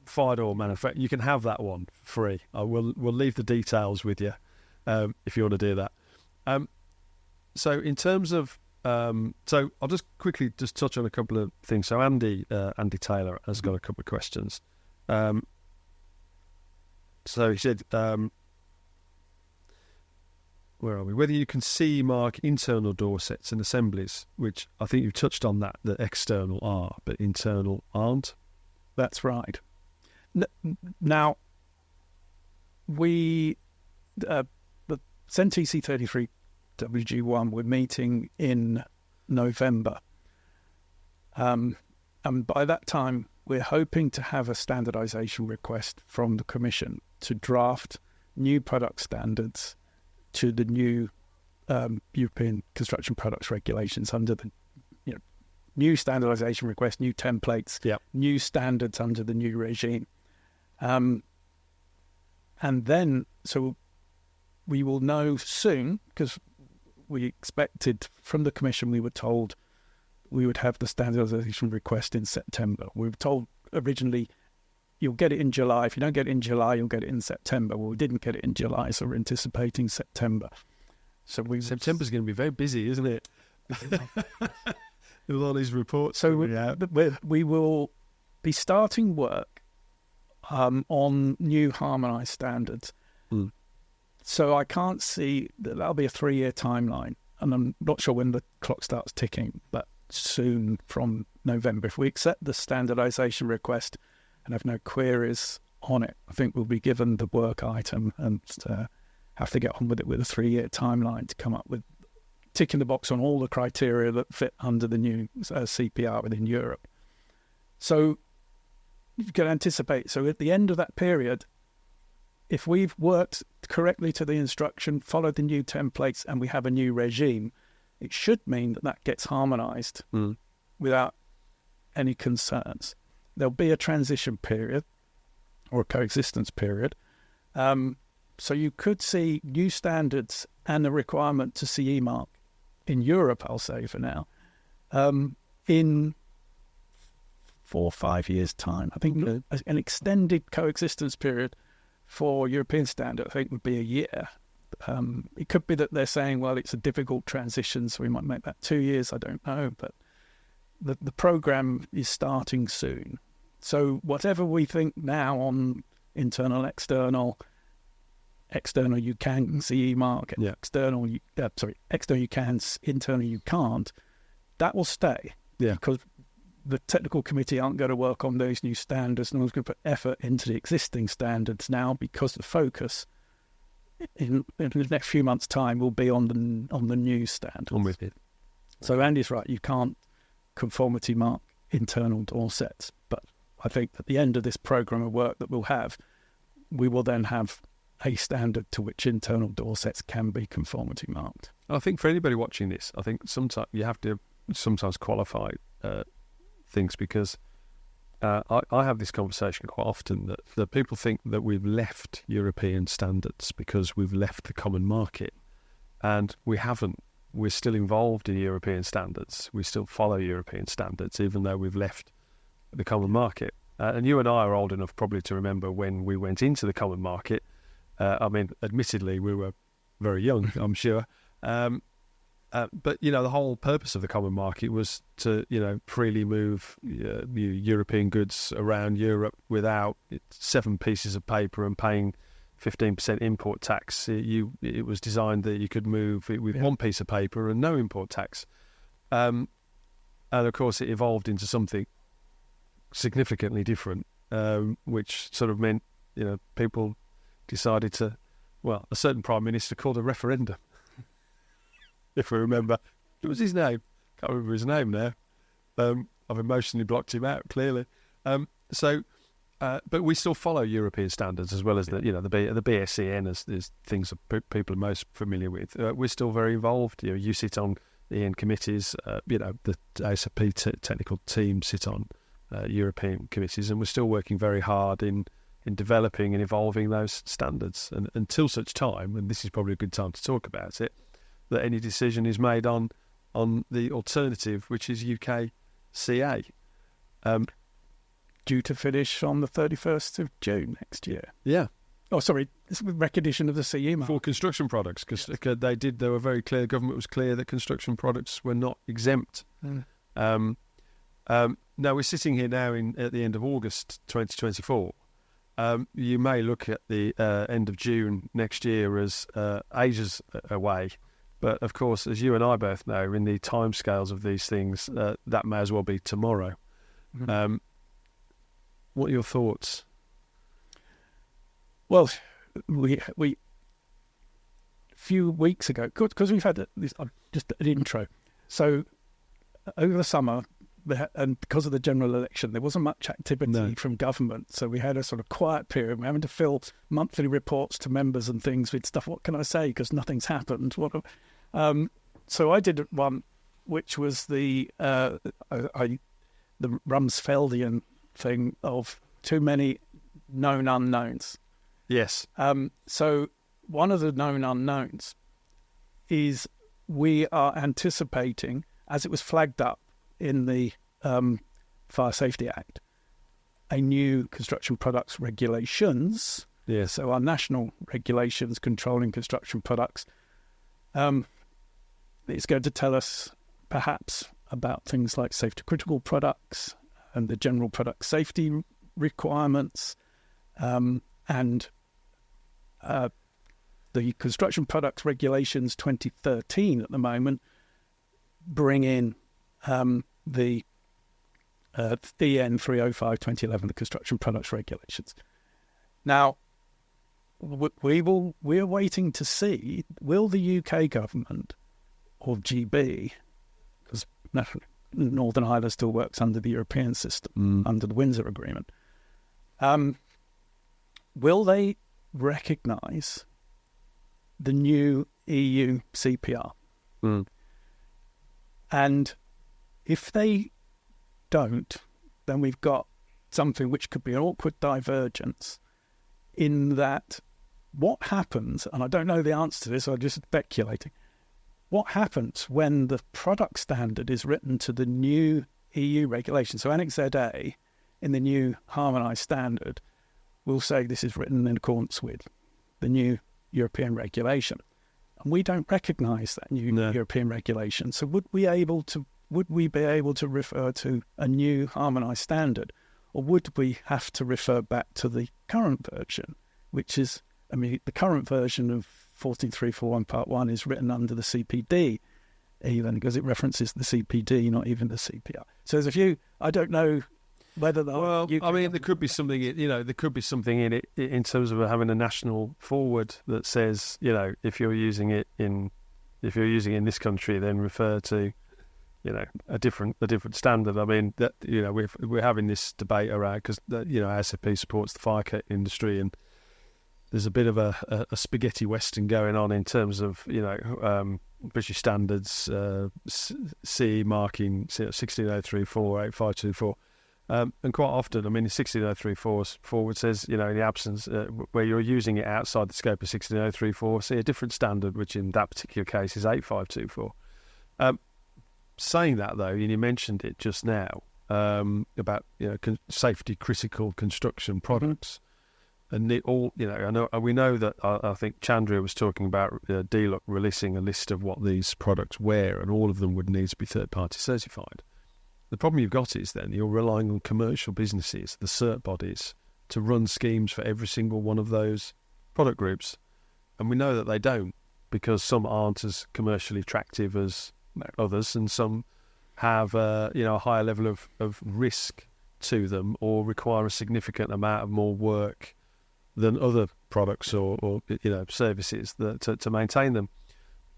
Speaker 1: fire door manufacture, you can have that one free. We'll leave the details with you. If you want to do that. So in terms of, so I'll just quickly touch on a couple of things. So Andy Taylor has got a couple of questions. So he said, where are we? Whether you can CE mark internal door sets and assemblies, which I think you touched on that external are, but internal aren't.
Speaker 2: That's right. Now, the CEN/TC 33 WG1, we're meeting in November. And by that time, we're hoping to have a standardisation request from the Commission to draft new product standards to the new European Construction Products Regulations under the new standardisation request, new templates, new standards under the new regime. And then, so we will know soon, because we expected from the Commission, we were told we would have the standardisation request in September. We were told originally, you'll get it in July. If you don't get it in July, you'll get it in September. Well, we didn't get it in July, so we're anticipating September. So
Speaker 1: September's going to be very busy, isn't it? With all these reports.
Speaker 2: So we will be starting work on new harmonised standards.
Speaker 1: Mm.
Speaker 2: So I can't see that'll be a 3-year timeline, and I'm not sure when the clock starts ticking, but soon from November. If we accept the standardisation request and have no queries on it, I think we'll be given the work item and have to get on with it with a 3-year timeline to come up with ticking the box on all the criteria that fit under the new CPR within Europe. So you can anticipate, so at the end of that period, if we've worked correctly to the instruction, followed the new templates, and we have a new regime, it should mean that gets harmonised without any concerns. There'll be a transition period or a coexistence period. So you could see new standards and a requirement to CE mark in Europe, I'll say for now, in 4 or 5 years' time. I think an extended coexistence period for European standard, I think, would be a year. It could be that they're saying, well, it's a difficult transition, so we might make that 2 years. I don't know, but the program is starting soon. So whatever we think now on internal, external you can CE mark, external you can, internal you can't, that will stay. Yeah, because the technical committee aren't going to work on those new standards, and one's going to put effort into the existing standards now, because the focus in the next few months' time will be on the new standards.
Speaker 1: I'm with it.
Speaker 2: So Andy's right, you can't conformity mark internal door sets, but I think at the end of this program of work that we'll have, we will then have a standard to which internal door sets can be conformity marked.
Speaker 1: I think for anybody watching this, I think sometimes you have to qualify things, because I have this conversation quite often that people think that we've left European standards because we've left the common market, and we haven't. We're still involved in European standards. We still follow European standards, even though we've left the common market. And you and I are old enough probably to remember when we went into the common market. I mean, admittedly, we were very young, I'm sure. But, the whole purpose of the common market was to, freely move European goods around Europe without 7 pieces of paper and paying 15% import tax. It was designed that you could move it with 1 piece of paper and no import tax. And of course, it evolved into something significantly different, which sort of meant, people decided to, a certain prime minister called a referendum. If we remember, what was his name? Can't remember his name now. I've emotionally blocked him out, clearly. But we still follow European standards, as well as the BSCN as things that people are most familiar with. We're still very involved. You sit on the EN committees. The ASFP technical team sit on European committees, and we're still working very hard in developing and evolving those standards. And until such time, and this is probably a good time to talk about it, that any decision is made on the alternative, which is UK CA.
Speaker 2: Due to finish on the 31st of June next year.
Speaker 1: Yeah.
Speaker 2: Oh, sorry, this is recognition of the CE mark.
Speaker 1: For construction products, because they were very clear, the government was clear that construction products were not exempt. Now, we're sitting here now at the end of August 2024. You may look at the end of June next year as ages away. But, of course, as you and I both know, in the timescales of these things, that may as well be tomorrow. Mm-hmm. What are your thoughts?
Speaker 2: Well, we a few weeks ago, because we've had this, just an intro. So over the summer, and because of the general election, there wasn't much activity from government. So we had a sort of quiet period. We're having to fill monthly reports to members and things with stuff. What can I say? Because nothing's happened. So I did one, which was the Rumsfeldian thing of too many known unknowns.
Speaker 1: Yes.
Speaker 2: So one of the known unknowns is we are anticipating, as it was flagged up in the Fire Safety Act, a new construction products regulations.
Speaker 1: Yes.
Speaker 2: So our national regulations controlling construction products. It's going to tell us perhaps about things like safety critical products and the general product safety requirements, and the construction products regulations 2013 at the moment bring in the EN 305 2011, the construction products regulations. Now, we're waiting to see, will the UK government or GB, because Northern Ireland still works under the European system, under the Windsor Agreement, will recognise the new EU CPR. And if they don't, then we've got something which could be an awkward divergence in that what happens, and I don't know the answer to this, so I'm just speculating, what happens when the product standard is written to the new EU regulation? So Annex ZA in the new harmonised standard will say this is written in accordance with the new European regulation. And we don't recognise that new European regulation. So would we be able to refer to a new harmonised standard, or would we have to refer back to the current version, which is, I mean, the current version of 14341 Part 1 is written under the CPD, even because it references the CPD, not even the CPR. So there's a few, I don't know whether the...
Speaker 1: Well, I mean, there could be something, there could be something in it in terms of having a national forward that says, if you're using it in this country, then refer to, a different standard. I mean, that we're having this debate around because ASFP supports the fire kit industry, and there's a bit of a spaghetti western going on in terms of British standards, CE marking 16034, 8524. And quite often, I mean, the 16034 forward says, in the absence where you're using it outside the scope of 16034, see a different standard, which in that particular case is 8524. Saying that, though, and you mentioned it just now about safety critical construction products, and it all, we know that I think Chandra was talking about DLUC releasing a list of what these products were, and all of them would need to be third party certified. The problem you've got is then you're relying on commercial businesses, the cert bodies, to run schemes for every single one of those product groups. And we know that they don't, because some aren't as commercially attractive as others, and some have a higher level of risk to them, or require a significant amount of more work than other products or services to maintain them.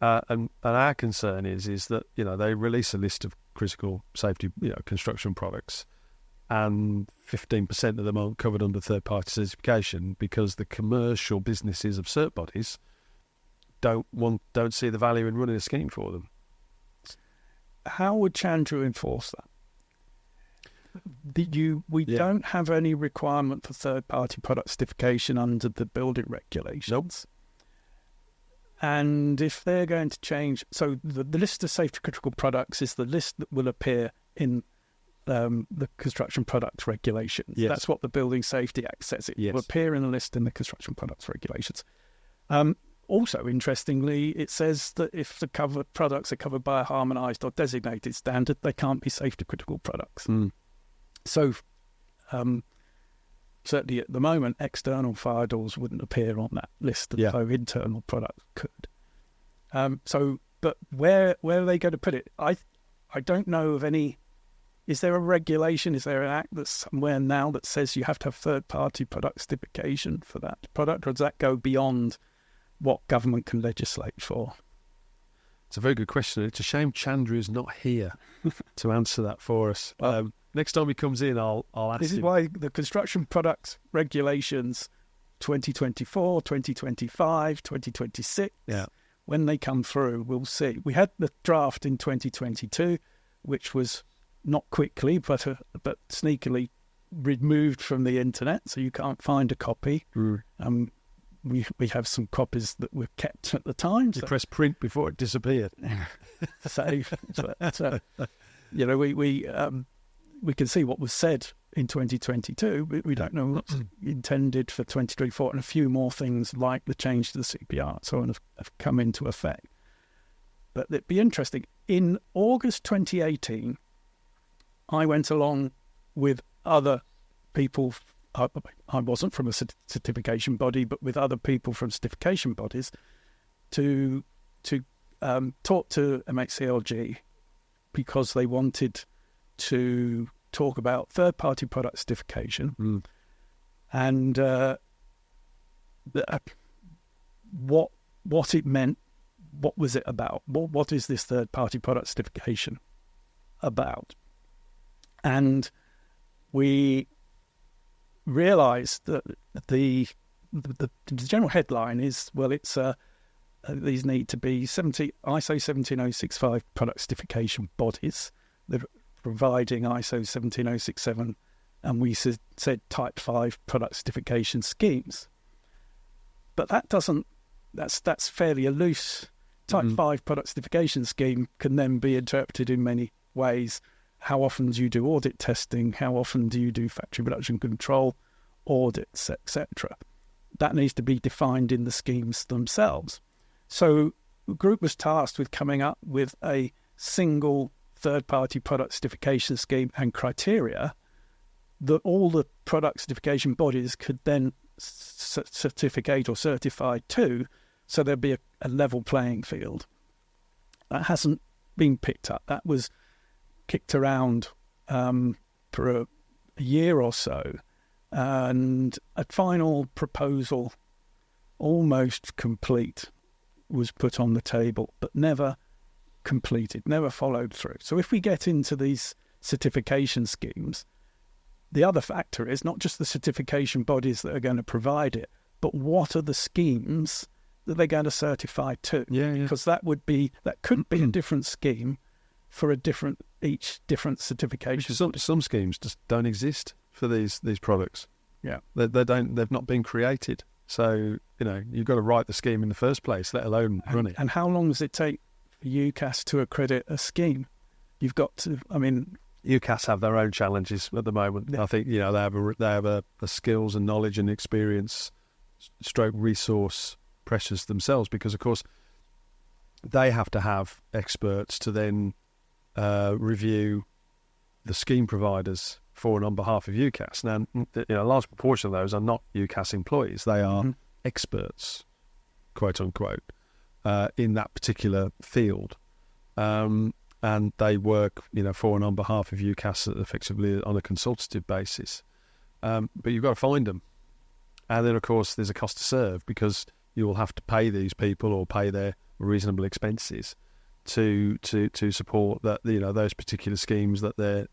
Speaker 1: And our concern is that they release a list of critical safety construction products, and 15% of them aren't covered under third-party certification because the commercial businesses of cert bodies don't see the value in running a scheme for them.
Speaker 2: How would Chandra enforce that? We don't have any requirement for third-party product certification under the building regulations.
Speaker 1: Nope.
Speaker 2: And if they're going to change, so the list of safety critical products is the list that will appear in the construction products regulations.
Speaker 1: Yes.
Speaker 2: That's what the Building Safety Act says. It will appear in the list in the construction products regulations. Also, interestingly, it says that if the covered products are covered by a harmonised or designated standard, they can't be safety critical products. So, certainly at the moment, external fire doors wouldn't appear on that list, though internal products could. But where are they going to put it? I don't know of any. Is there a regulation? Is there an act that's somewhere now that says you have to have third-party product certification for that product, or does that go beyond what government can legislate for?
Speaker 1: It's a very good question. It's a shame Chandra is not here to answer that for us. Next time he comes in, I'll ask him.
Speaker 2: This is why the construction products regulations 2024, 2025, 2026, when they come through, we'll see. We had the draft in 2022, which was not quickly, but sneakily removed from the internet, so you can't find a copy. We have some copies that were kept at the time.
Speaker 1: You press print before it disappeared.
Speaker 2: We can see what was said in 2022, but we don't know what's intended for 2024, and a few more things like the change to the CPR and so on have come into effect. But it'd be interesting. In August 2018, I went along with other people. I wasn't from a certification body, but with other people from certification bodies to talk to MHCLG because they wanted to talk about third-party product certification and what it meant, what was it about, what is this third-party product certification about? And we realised that the the general headline is, well, it's these need to be ISO 17065 product certification bodies. They're providing ISO 17067, and we said Type 5 product certification schemes. But that's fairly a loose. Type 5 product certification scheme can then be interpreted in many ways. How often do you do audit testing? How often do you do factory production control audits, etc.? That needs to be defined in the schemes themselves. So the group was tasked with coming up with a single third-party product certification scheme and criteria that all the product certification bodies could then certificate or certify to, so there'd be a level playing field. That hasn't been picked up. That was kicked around for a year or so, and a final proposal, almost complete, was put on the table, but never completed, never followed through. So if we get into these certification schemes, the other factor is not just the certification bodies that are going to provide it, but what are the schemes that they're going to certify to? Because that could be a different scheme for each different certification.
Speaker 1: Some schemes just don't exist for these products.
Speaker 2: Yeah,
Speaker 1: they've not been created. So you've got to write the scheme in the first place, let alone run it.
Speaker 2: And how long does it take for UCAS to accredit a scheme? You've got to.
Speaker 1: UCAS have their own challenges at the moment. Yeah. I think they have a skills and knowledge and experience, stroke resource pressures themselves, because of course they have to have experts to then review the scheme providers for and on behalf of UCAS. Now, a large proportion of those are not UCAS employees; they are experts, quote unquote, in that particular field. And they work, for and on behalf of UCAS effectively on a consultative basis. But you've got to find them. And then, of course, there's a cost to serve, because you will have to pay these people or pay their reasonable expenses to support that, those particular schemes that that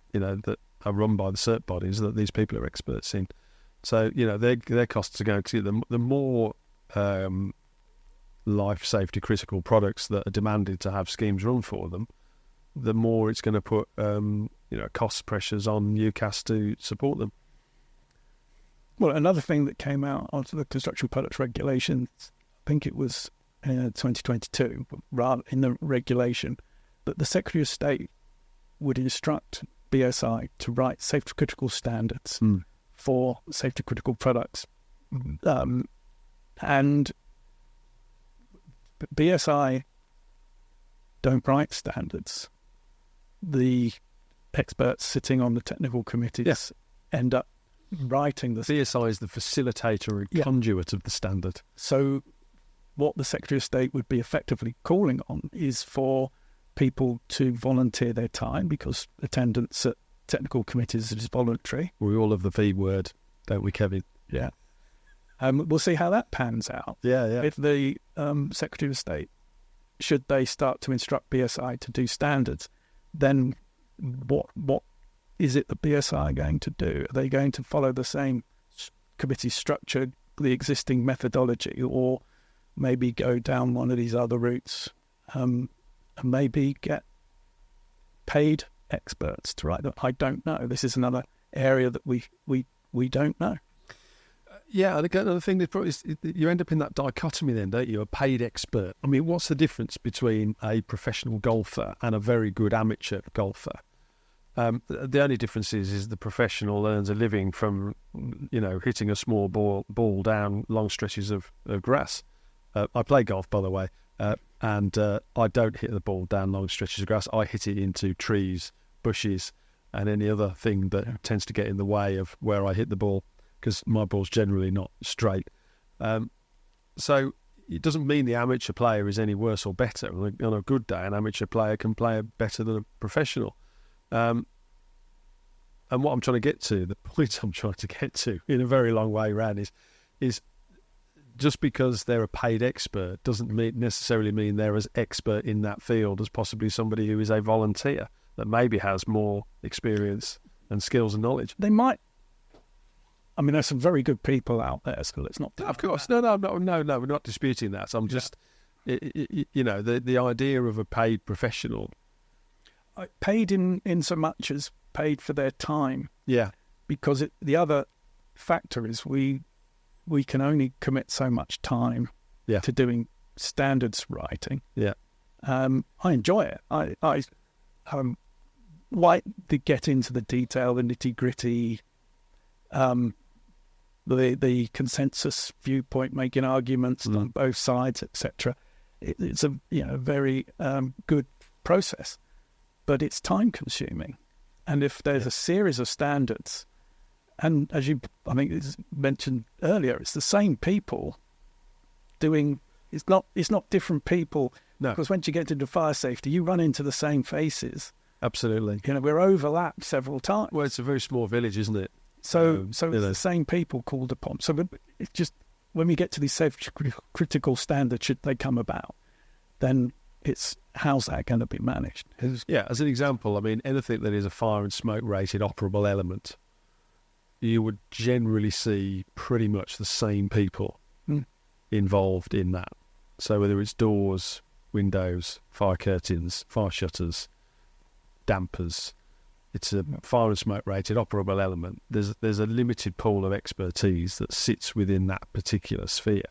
Speaker 1: are run by the cert bodies that these people are experts in. So, their costs are going to the more life safety critical products that are demanded to have schemes run for them, the more it's going to put cost pressures on UCAS to support them.
Speaker 2: Well, another thing that came out onto the construction products regulations, I think it was 2022, rather in the regulation, that the Secretary of State would instruct BSI to write safety critical standards for safety critical products. And BSI don't write standards. The experts sitting on the technical committees end up writing the...
Speaker 1: BSI is the facilitator and conduit of the standard.
Speaker 2: So what the Secretary of State would be effectively calling on is for people to volunteer their time, because attendance at technical committees is voluntary.
Speaker 1: We all love the V word, don't we, Kevin?
Speaker 2: Yeah. We'll see how that pans out.
Speaker 1: Yeah.
Speaker 2: If the Secretary of State, should they start to instruct BSI to do standards, then what is it that BSI are going to do? Are they going to follow the same committee structure, the existing methodology, or maybe go down one of these other routes and maybe get paid experts to write them? I don't know. This is another area that we don't know.
Speaker 1: Yeah, another thing is you end up in that dichotomy then, don't you? A paid expert. I mean, what's the difference between a professional golfer and a very good amateur golfer? The only difference is the professional earns a living from, hitting a small ball down long stretches of grass. I play golf, by the way, and I don't hit the ball down long stretches of grass. I hit it into trees, bushes, and any other thing that tends to get in the way of where I hit the ball, because my ball's generally not straight. So it doesn't mean the amateur player is any worse or better. On a good day, an amateur player can play better than a professional. And what I'm trying to get to, the point I'm trying to get to in a very long way round is just because they're a paid expert doesn't necessarily mean they're as expert in that field as possibly somebody who is a volunteer that maybe has more experience and skills and knowledge.
Speaker 2: They might I mean, there's some very good people out there, so let's not.
Speaker 1: Of course, no, we're not disputing that. So I'm just, the idea of a paid professional,
Speaker 2: paid in so much as paid for their time.
Speaker 1: Yeah,
Speaker 2: because the other factor is we can only commit so much time to doing standards writing.
Speaker 1: Yeah,
Speaker 2: I enjoy it. I like to get into the detail, the nitty gritty. The consensus viewpoint, making arguments on both sides, etc. It's a very good process, but it's time consuming. And if there's a series of standards, and as I think it's mentioned earlier, it's the same people doing. It's not different people.
Speaker 1: No,
Speaker 2: because once you get into fire safety, you run into the same faces.
Speaker 1: Absolutely.
Speaker 2: We're overlapped several times.
Speaker 1: Well, it's a very small village, isn't it?
Speaker 2: So it's the same people called upon. So it's just when we get to these safety critical standards, should they come about, then it's how's that going to be managed?
Speaker 1: As an example, I mean, anything that is a fire and smoke rated operable element, you would generally see pretty much the same people involved in that. So whether it's doors, windows, fire curtains, fire shutters, dampers, it's a fire and smoke rated operable element. There's a limited pool of expertise that sits within that particular sphere.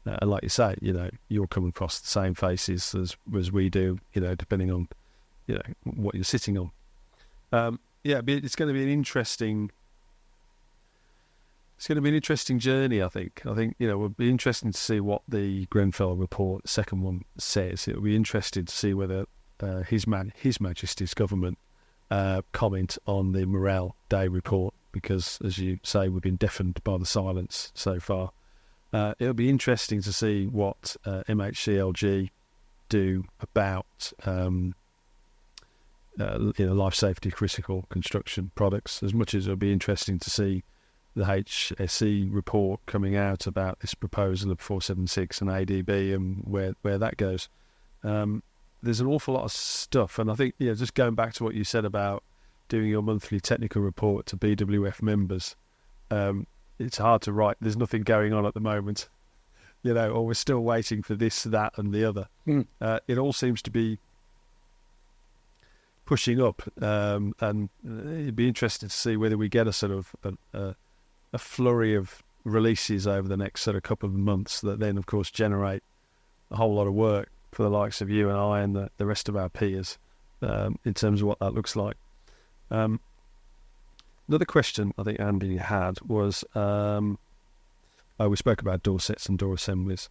Speaker 1: And like you say, you'll come across the same faces as we do, depending on, what you're sitting on. It's going to be an interesting. It's going to be an interesting journey, I think. It'll be interesting to see what the Grenfell report, the second one, says. It'll be interesting to see whether His Majesty's government comment on the Morale Day report, because, as you say, we've been deafened by the silence so far. It'll be interesting to see what MHCLG do about life safety critical construction products, as much as it'll be interesting to see the HSE report coming out about this proposal of 476 and ADB and where that goes. There's an awful lot of stuff, and I think just going back to what you said about doing your monthly technical report to BWF members, it's hard to write. There's nothing going on at the moment, or we're still waiting for this, that, and the other. It all seems to be pushing up, and it'd be interesting to see whether we get a sort of a flurry of releases over the next sort of couple of months that then, of course, generate a whole lot of work for the likes of you and I and the rest of our peers in terms of what that looks like. Another question I think Andy had was, we spoke about door sets and door assemblies.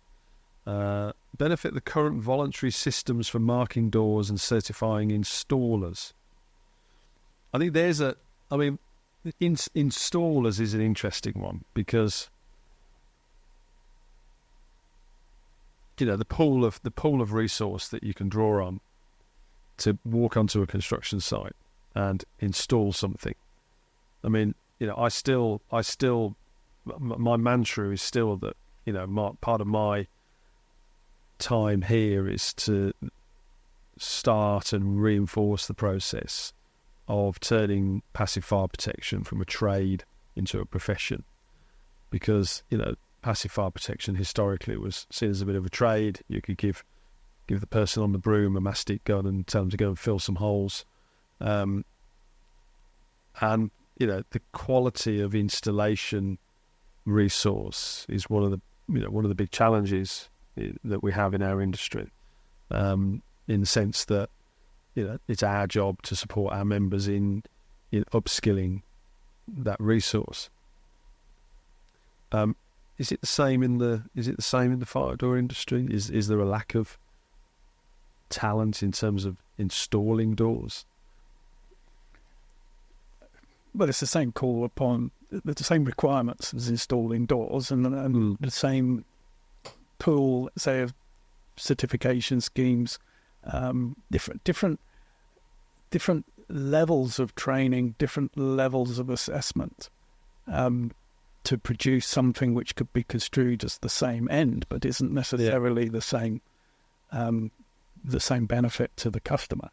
Speaker 1: Benefit the current voluntary systems for marking doors and certifying installers. I think installers is an interesting one, because the pool of resource that you can draw on to walk onto a construction site and install something. I mean, my mantra is still that part of my time here is to start and reinforce the process of turning passive fire protection from a trade into a profession, because passive fire protection historically was seen as a bit of a trade. You could give the person on the broom a mastic gun and tell them to go and fill some holes, and the quality of installation resource is one of the big challenges that we have in our industry, in the sense that it's our job to support our members in upskilling that resource. Is it the same in the fire door industry? Is there a lack of talent in terms of installing doors?
Speaker 2: Well, it's the same call upon the same requirements as installing doors, and the same pool, say, of certification schemes, different levels of training, different levels of assessment, to produce something which could be construed as the same end, but isn't necessarily the same benefit to the customer.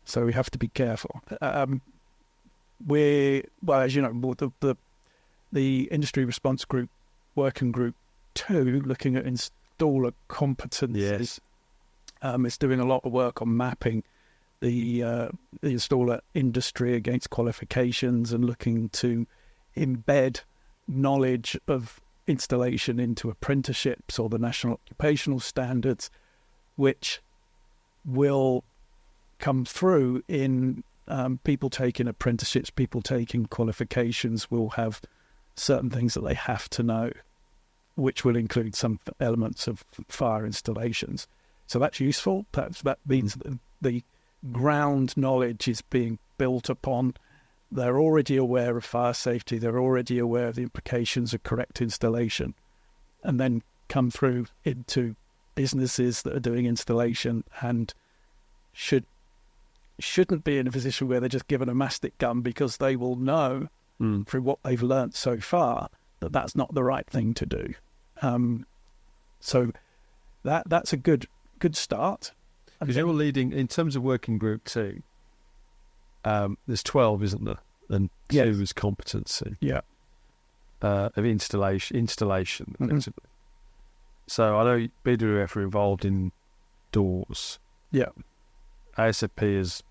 Speaker 2: So we have to be careful. As you know, the industry response group, working group 2, looking at installer competencies.
Speaker 1: Yes.
Speaker 2: It's doing a lot of work on mapping the installer industry against qualifications and looking to embed knowledge of installation into apprenticeships or the national occupational standards, which will come through in people taking apprenticeships, people taking qualifications will have certain things that they have to know, which will include some elements of fire installations. So that's useful. That means that the ground knowledge is being built upon. They're already aware of fire safety. They're already aware of the implications of correct installation, and then come through into businesses that are doing installation and shouldn't be in a position where they're just given a mastic gun, because they will know through what they've learnt so far that that's not the right thing to do. So that's a good start.
Speaker 1: Because you're leading, in terms of working group 2, there's 12, isn't there? And 2 is competency.
Speaker 2: Yeah.
Speaker 1: Of installation, effectively. So I know BWF are involved in doors.
Speaker 2: Yeah.
Speaker 1: ASFP has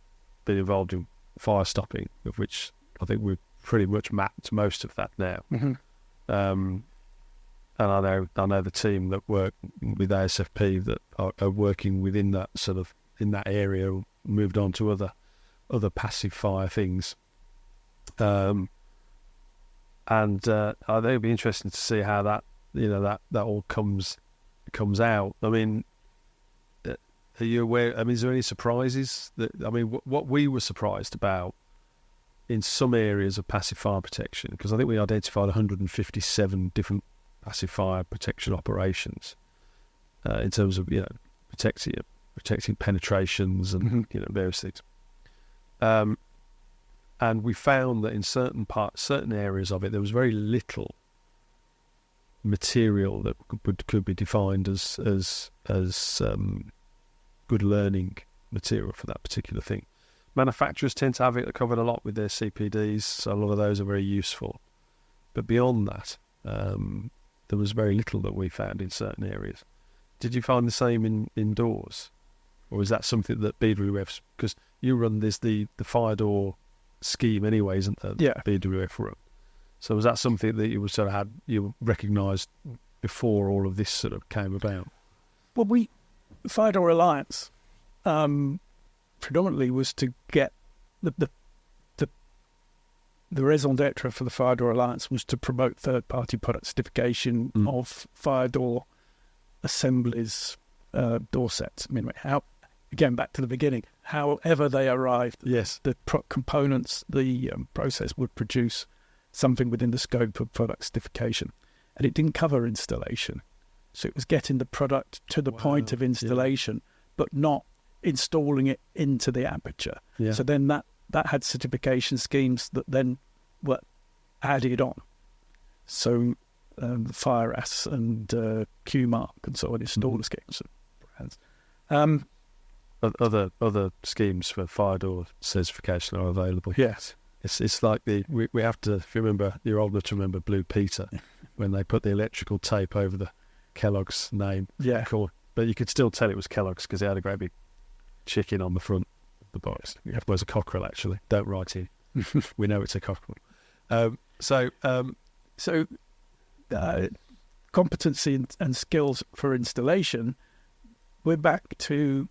Speaker 1: been involved in fire stopping, of which I think we've pretty much mapped most of that now. And I know the team that work with ASFP that are working within that sort of, in that area, moved on to other passive fire things. And I think it'd be interesting to see how that all comes out. I mean, are you aware? I mean, is there any surprises? What we were surprised about in some areas of passive fire protection, because I think we identified 157 different passive fire protection operations in terms of protecting penetrations and various things. And we found that in certain areas of it, there was very little material that could be defined as good learning material for that particular thing. Manufacturers tend to have it covered a lot with their CPDs, so a lot of those are very useful. But beyond that, there was very little that we found in certain areas. Did you find the same indoors? Or is that something that BWF's, because you run the fire door scheme anyway, isn't there?
Speaker 2: Yeah.
Speaker 1: BWF run. So was that something that you recognised before all of this sort of came about?
Speaker 2: Well, Fire Door Alliance predominantly was to get the raison d'etre for the Fire Door Alliance was to promote third-party product certification of fire door assemblies, door sets. I mean, again, back to the beginning, however they arrived,
Speaker 1: yes,
Speaker 2: the components, the process would produce something within the scope of product certification. And it didn't cover installation. So it was getting the product to the point of installation, but not installing it into the aperture.
Speaker 1: Yeah.
Speaker 2: So then that had certification schemes that then were added on. So the FireAS and QMark and so on, installer schemes and brands.
Speaker 1: Other schemes for fire door certification are available.
Speaker 2: Yes.
Speaker 1: It's like we have to, if you remember, you're old enough to remember Blue Peter, when they put the electrical tape over the Kellogg's name.
Speaker 2: Yeah.
Speaker 1: But you could still tell it was Kellogg's because it had a great big chicken on the front of the box. It was a cockerel, actually. Don't write it. We know it's a cockerel.
Speaker 2: Competency and skills for installation, we're back to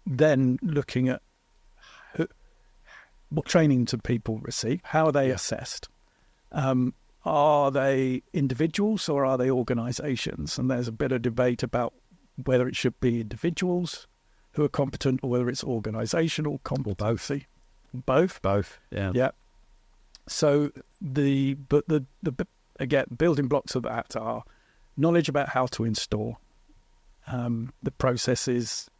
Speaker 2: then looking at what training do people receive? How are they assessed? Are they individuals or are they organisations? And there's a bit of debate about whether it should be individuals who are competent or whether it's organisational competency. Both.
Speaker 1: Yeah.
Speaker 2: Yeah. So again, building blocks of that are knowledge about how to install, the processes,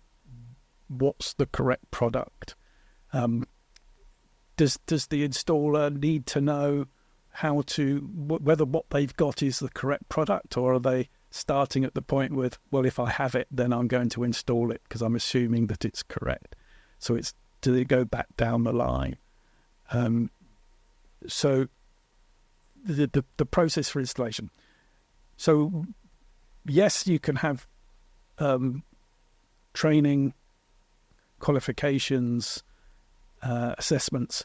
Speaker 2: what's the correct product. Does the installer need to know how to, whether what they've got is the correct product, or are they starting at the point with, well, if I have it, then I'm going to install it because I'm assuming that it's correct. So do they go back down the line? So the process for installation. So yes, you can have training, qualifications, assessments,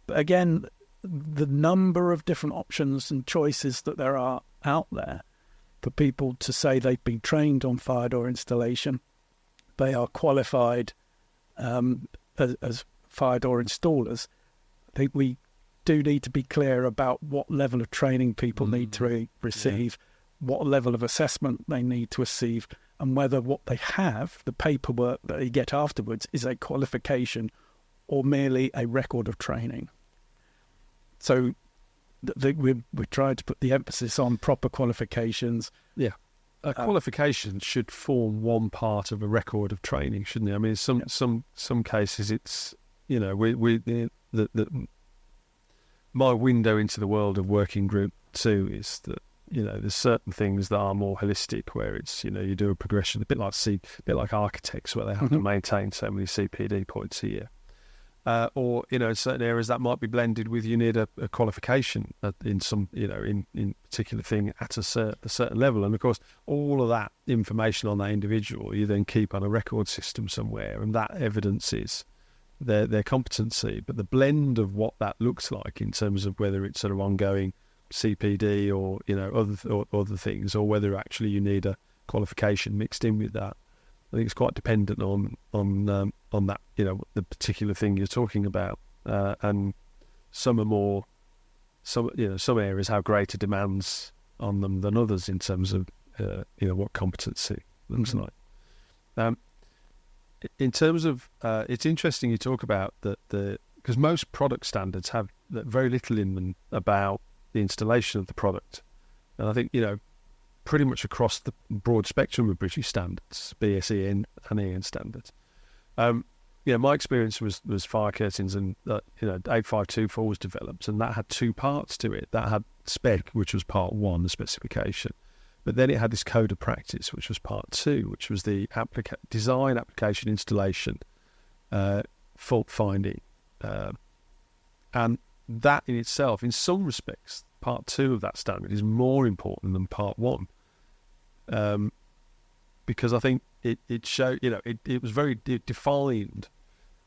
Speaker 2: but again, the number of different options and choices that there are out there for people to say they've been trained on fire door installation, they are qualified as fire door installers. I think we do need to be clear about what level of training people need to receive, what level of assessment they need to receive, and whether what they have, the paperwork that they get afterwards, is a qualification or merely a record of training. So we're trying to put the emphasis on proper qualifications.
Speaker 1: Yeah. A qualification should form one part of a record of training, shouldn't it? I mean, some cases it's, my window into the world of working group 2 is that, there's certain things that are more holistic, where it's, you do a progression, a bit like architects, where they have to maintain so many CPD points a year. Or, in certain areas that might be blended with, you need a qualification in some, in particular thing at a certain level. And of course, all of that information on that individual, you then keep on a record system somewhere, and that evidences their competency. But the blend of what that looks like in terms of whether it's sort of ongoing CPD or, other things, or whether actually you need a qualification mixed in with that, I think it's quite dependent on that, the particular thing you're talking about, and some are more, some areas have greater demands on them than others in terms of, what competency looks like. In terms of, it's interesting you talk about that because most product standards have very little in them about the installation of the product, and I think pretty much across the broad spectrum of British standards, BSE and EN standards. My experience was fire curtains, and 8524 was developed, and that had 2 parts to it. That had spec, which was part 1, the specification, but then it had this code of practice, which was part 2, which was the design, application, installation, fault finding, and that in itself, in some respects, part 2 of that standard is more important than part 1. Because I think it showed, it defined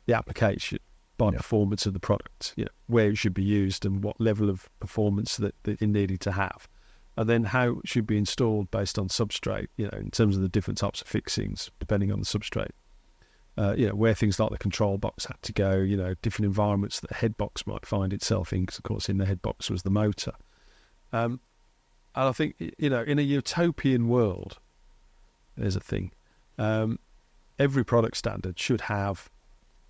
Speaker 1: the application by performance of the product, where it should be used and what level of performance that it needed to have, and then how it should be installed based on substrate, in terms of the different types of fixings depending on the substrate, where things like the control box had to go, different environments that the head box might find itself in, because of course in the head box was the motor. And I think, in a utopian world, there's a thing. Every product standard should have,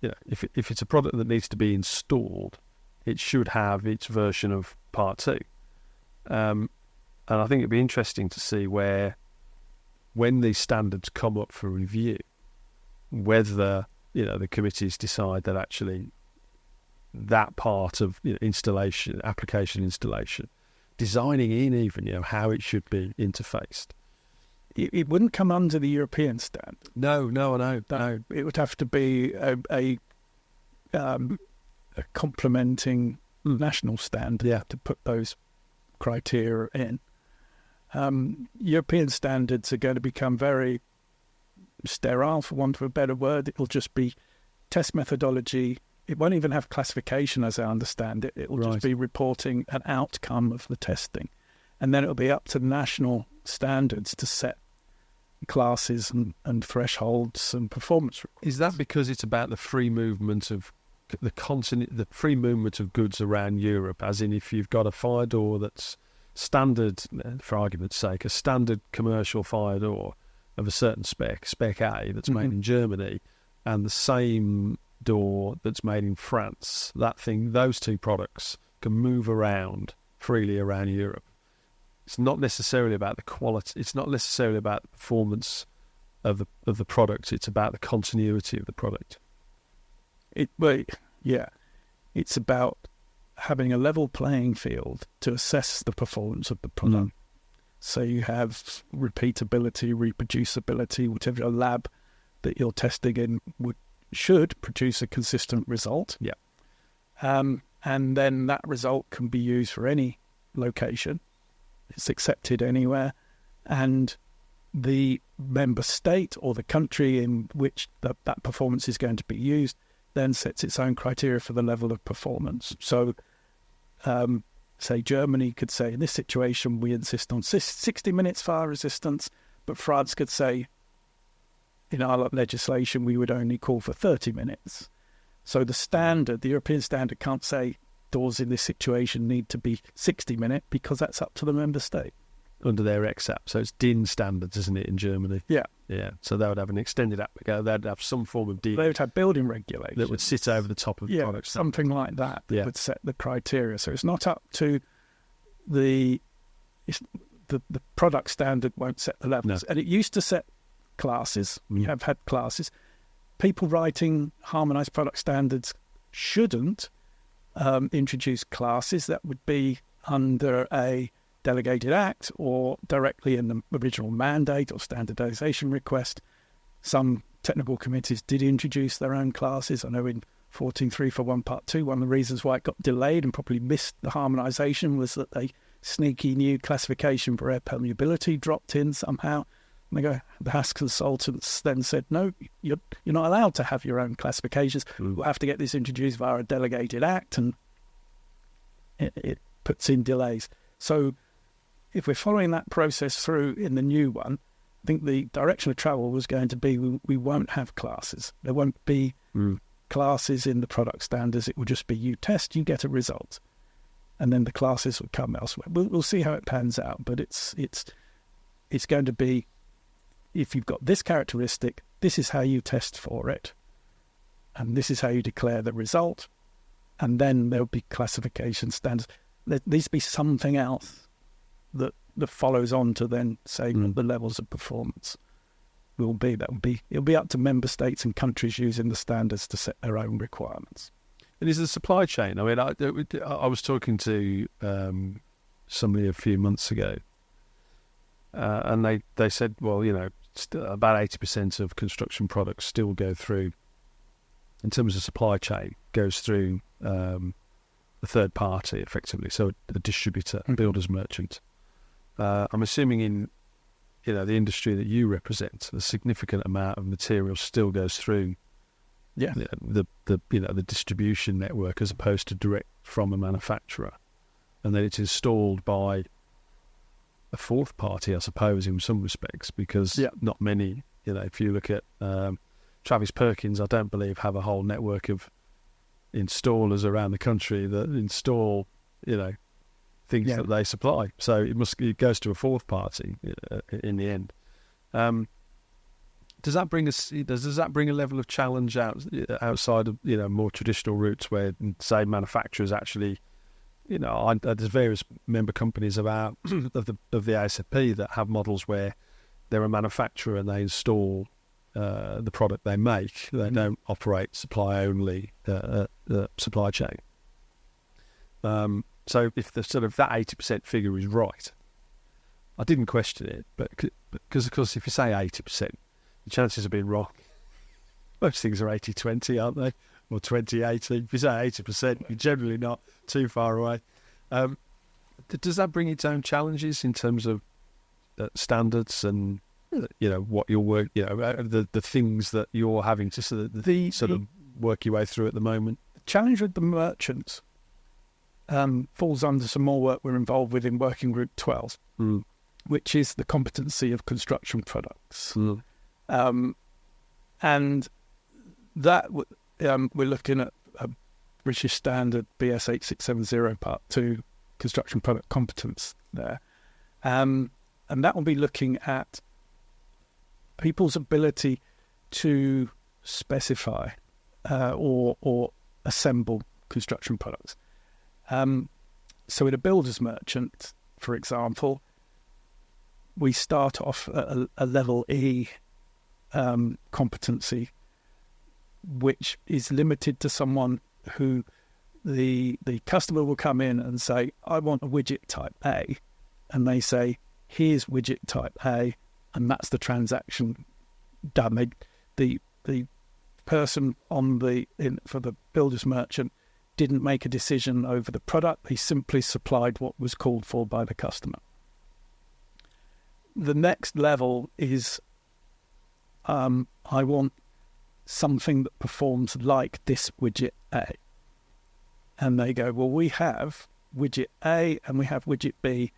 Speaker 1: if it's a product that needs to be installed, it should have its version of part 2. And I think it'd be interesting to see when these standards come up for review, whether, the committees decide that actually that part of installation, application installation, designing in even, how it should be interfaced.
Speaker 2: It wouldn't come under the European standard.
Speaker 1: No.
Speaker 2: It would have to be a complementing national standard to put those criteria in. European standards are going to become very sterile, for want of a better word. It'll just be test methodology. It won't even have classification, as I understand it. It will just be reporting an outcome of the testing. And then it'll be up to national standards to set classes and thresholds and performance requirements.
Speaker 1: Is that because it's about the free movement of the free movement of goods around Europe? As in, if you've got a fire door that's standard, for argument's sake, a standard commercial fire door of a certain spec A that's made in Germany, and the same door that's made in France, those 2 products can move around freely around Europe. It's not necessarily about the quality. It's not necessarily about the performance of the product. It's about the continuity of the product.
Speaker 2: It's about having a level playing field to assess the performance of the product. So you have repeatability, reproducibility, whatever lab that you're testing in should produce a consistent result.
Speaker 1: Yeah.
Speaker 2: And then that result can be used for any location. It's accepted anywhere. And the member state or the country in which that performance is going to be used then sets its own criteria for the level of performance. So, say Germany could say, in this situation, we insist on 60 minutes fire resistance, but France could say, in our legislation, we would only call for 30 minutes. So the European standard can't say doors in this situation need to be 60 minutes because that's up to the member state.
Speaker 1: Under their XAP. So it's DIN standards, isn't it, in Germany?
Speaker 2: Yeah.
Speaker 1: Yeah. So they would have an extended application. They'd have some form of DIN.
Speaker 2: They would have building regulations.
Speaker 1: That would sit over the top of the product.
Speaker 2: Something like that would set the criteria. So it's not up to the product standard won't set the levels.
Speaker 1: No.
Speaker 2: And it used to set classes. You have had classes. People writing harmonised product standards shouldn't introduce classes. That would be under a delegated act or directly in the original mandate or standardisation request. Some technical committees did introduce their own classes. I know in 14.3 for 1 Part 2, one of the reasons why it got delayed and probably missed the harmonisation was that a sneaky new classification for air permeability dropped in somehow. And the HAS consultants then said, no, you're not allowed to have your own classifications. We'll have to get this introduced via a delegated act, and it puts in delays. So if we're following that process through in the new one, I think the direction of travel was going to be we won't have classes. There won't be classes in the product standards. It will just be you test, you get a result. And then the classes will come elsewhere. We'll see how it pans out, but it's going to be, if you've got this characteristic, this is how you test for it, and this is how you declare the result, and then there'll be classification standards. There needs to be something else that follows on to then say what the levels of performance will be. It'll be up to member states and countries using the standards to set their own requirements.
Speaker 1: And is the supply chain? I mean, I was talking to somebody a few months ago, and they said, well, about 80% of construction products still go through, in terms of supply chain, goes through a third party, effectively, so a distributor, builder's merchant. I'm assuming in the industry that you represent, a significant amount of material still goes through the distribution network as opposed to direct from a manufacturer, and then it's installed by a fourth party, I suppose, in some respects, because not many, if you look at Travis Perkins, I don't believe have a whole network of installers around the country that install, things that they supply. So it goes to a fourth party in the end. Does that bring a level of challenge outside of more traditional routes where, say, manufacturers actually, there's various member companies of the ASFP that have models where they're a manufacturer and they install the product they make. They don't operate supply only supply chain. So if the sort of that 80% figure is right, I didn't question it, but because of course if you say 80%, the chances of being wrong, most things are 80-20, aren't they? Or 20-80. If you say 80%, you're generally not too far away. Does that bring its own challenges in terms of standards and what your work, the things that you're having to sort of work your way through at the moment?
Speaker 2: The challenge with the merchants falls under some more work we're involved with in Working Group 12, which is the competency of construction products. And that we're looking at a British standard BS 8670 Part 2 construction product competence there. And that will be looking at people's ability to specify or assemble construction products. So in a builder's merchant, for example, we start off at a level E competency, which is limited to someone who the customer will come in and say, I want a widget type A, and they say, here's widget type A, and that's the transaction done. The person for the builder's merchant didn't make a decision over the product. He simply supplied what was called for by the customer. The next level is, I want something that performs like this widget A. And they go, well, we have widget A and we have widget B,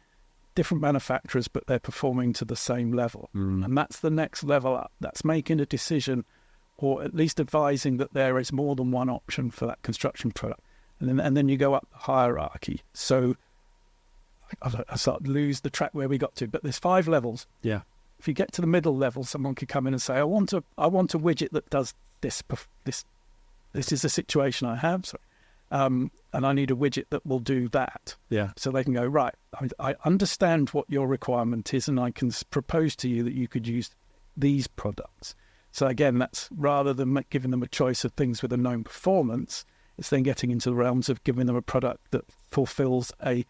Speaker 2: different manufacturers, but they're performing to the same level. And that's the next level up. That's making a decision, or at least advising that there is more than one option for that construction product. And then you go up the hierarchy. So I start to lose the track where we got to, but there's 5 levels.
Speaker 1: Yeah.
Speaker 2: If you get to the middle level, someone could come in and say, I want a widget that does this is the situation I have. Sorry. And I need a widget that will do that.
Speaker 1: Yeah.
Speaker 2: So they can go, right, I understand what your requirement is, and I can propose to you that you could use these products. So again, that's rather than giving them a choice of things with a known performance, it's then getting into the realms of giving them a product that fulfills a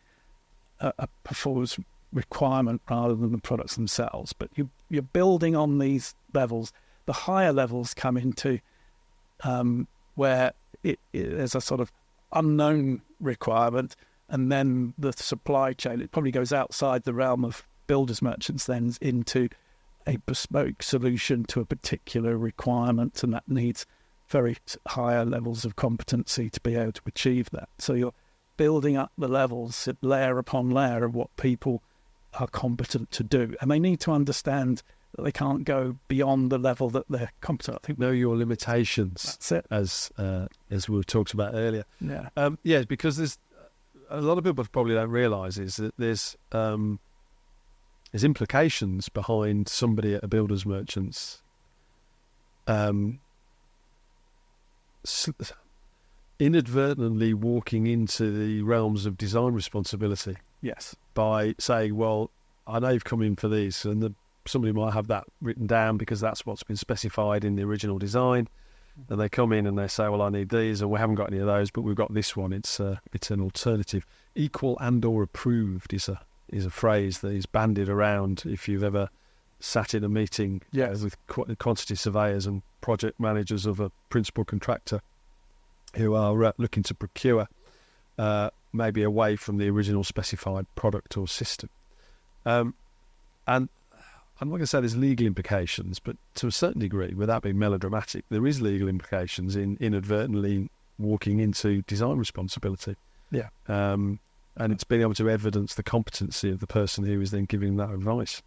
Speaker 2: performance requirement rather than the products themselves. But you're building on these levels. The higher levels come into where there's a sort of unknown requirement, and then the supply chain, it probably goes outside the realm of builders merchants then into a bespoke solution to a particular requirement, and that needs very higher levels of competency to be able to achieve that. So you're building up the levels layer upon layer of what people are competent to do, and they need to understand that they can't go beyond the level that they're competent. I think
Speaker 1: know your limitations.
Speaker 2: That's it.
Speaker 1: As we talked about earlier.
Speaker 2: Yeah.
Speaker 1: Because there's a lot of people probably don't realise is that there's implications behind somebody at a builder's merchant's inadvertently walking into the realms of design responsibility.
Speaker 2: Yes.
Speaker 1: By saying, well, I know you've come in for these, and somebody might have that written down because that's what's been specified in the original design. And they come in and they say, well, I need these, and we haven't got any of those, but we've got this one. It's an alternative. Equal and or approved is a phrase that is bandied around if you've ever sat in a meeting with quantity surveyors and project managers of a principal contractor who are looking to procure maybe away from the original specified product or system. And I'm not going to say there's legal implications, but to a certain degree, without being melodramatic, there is legal implications in inadvertently walking into design responsibility.
Speaker 2: Yeah.
Speaker 1: And it's being able to evidence the competency of the person who is then giving that advice.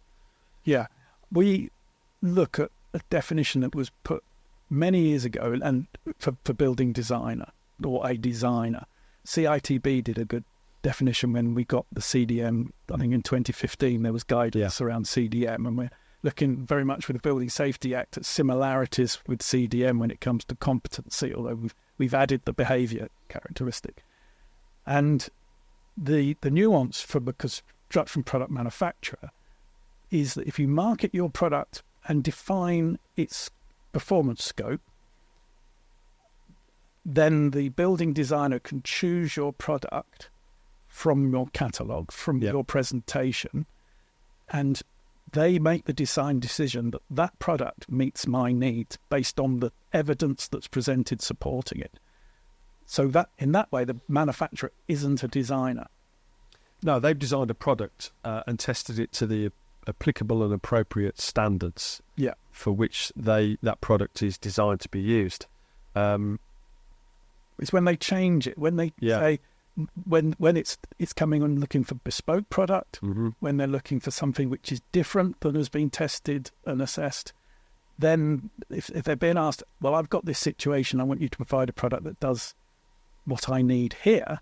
Speaker 2: Yeah. We look at a definition that was put many years ago and for building designer or a designer. CITB did a good definition when we got the CDM. I think in 2015 there was guidance around CDM, and we're looking very much with the Building Safety Act at similarities with CDM when it comes to competency, although we've added the behaviour characteristic. And the nuance from a construction product manufacturer is that if you market your product and define its performance scope, then the building designer can choose your product from your catalogue, from your presentation, and they make the design decision that that product meets my needs based on the evidence that's presented supporting it. So that in that way, the manufacturer isn't a designer.
Speaker 1: No, they've designed a product and tested it to the applicable and appropriate standards for which that product is designed to be used.
Speaker 2: It's when they change it, when they say, when it's coming and looking for bespoke product, when they're looking for something which is different than has been tested and assessed, then if they're being asked, well, I've got this situation, I want you to provide a product that does what I need here,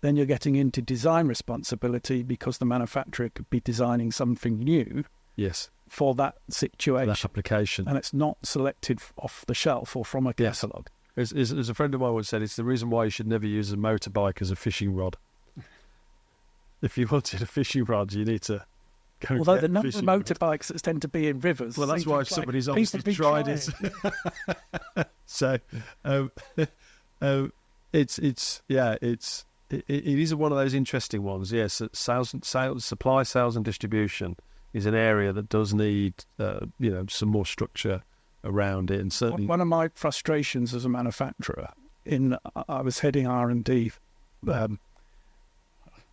Speaker 2: then you're getting into design responsibility because the manufacturer could be designing something new for that situation.
Speaker 1: That application.
Speaker 2: And it's not selected off the shelf or from a catalogue.
Speaker 1: As a friend of mine once said, it's the reason why you should never use a motorbike as a fishing rod. If you wanted a fishing rod, you need to go.
Speaker 2: Although the number of motorbikes that tend to be in rivers.
Speaker 1: Well, that's why somebody's obviously tried it. So, it is one of those interesting ones. Yes, supply, sales, and distribution is an area that does need some more structure around it, and certainly
Speaker 2: one of my frustrations as a manufacturer I was heading R&D.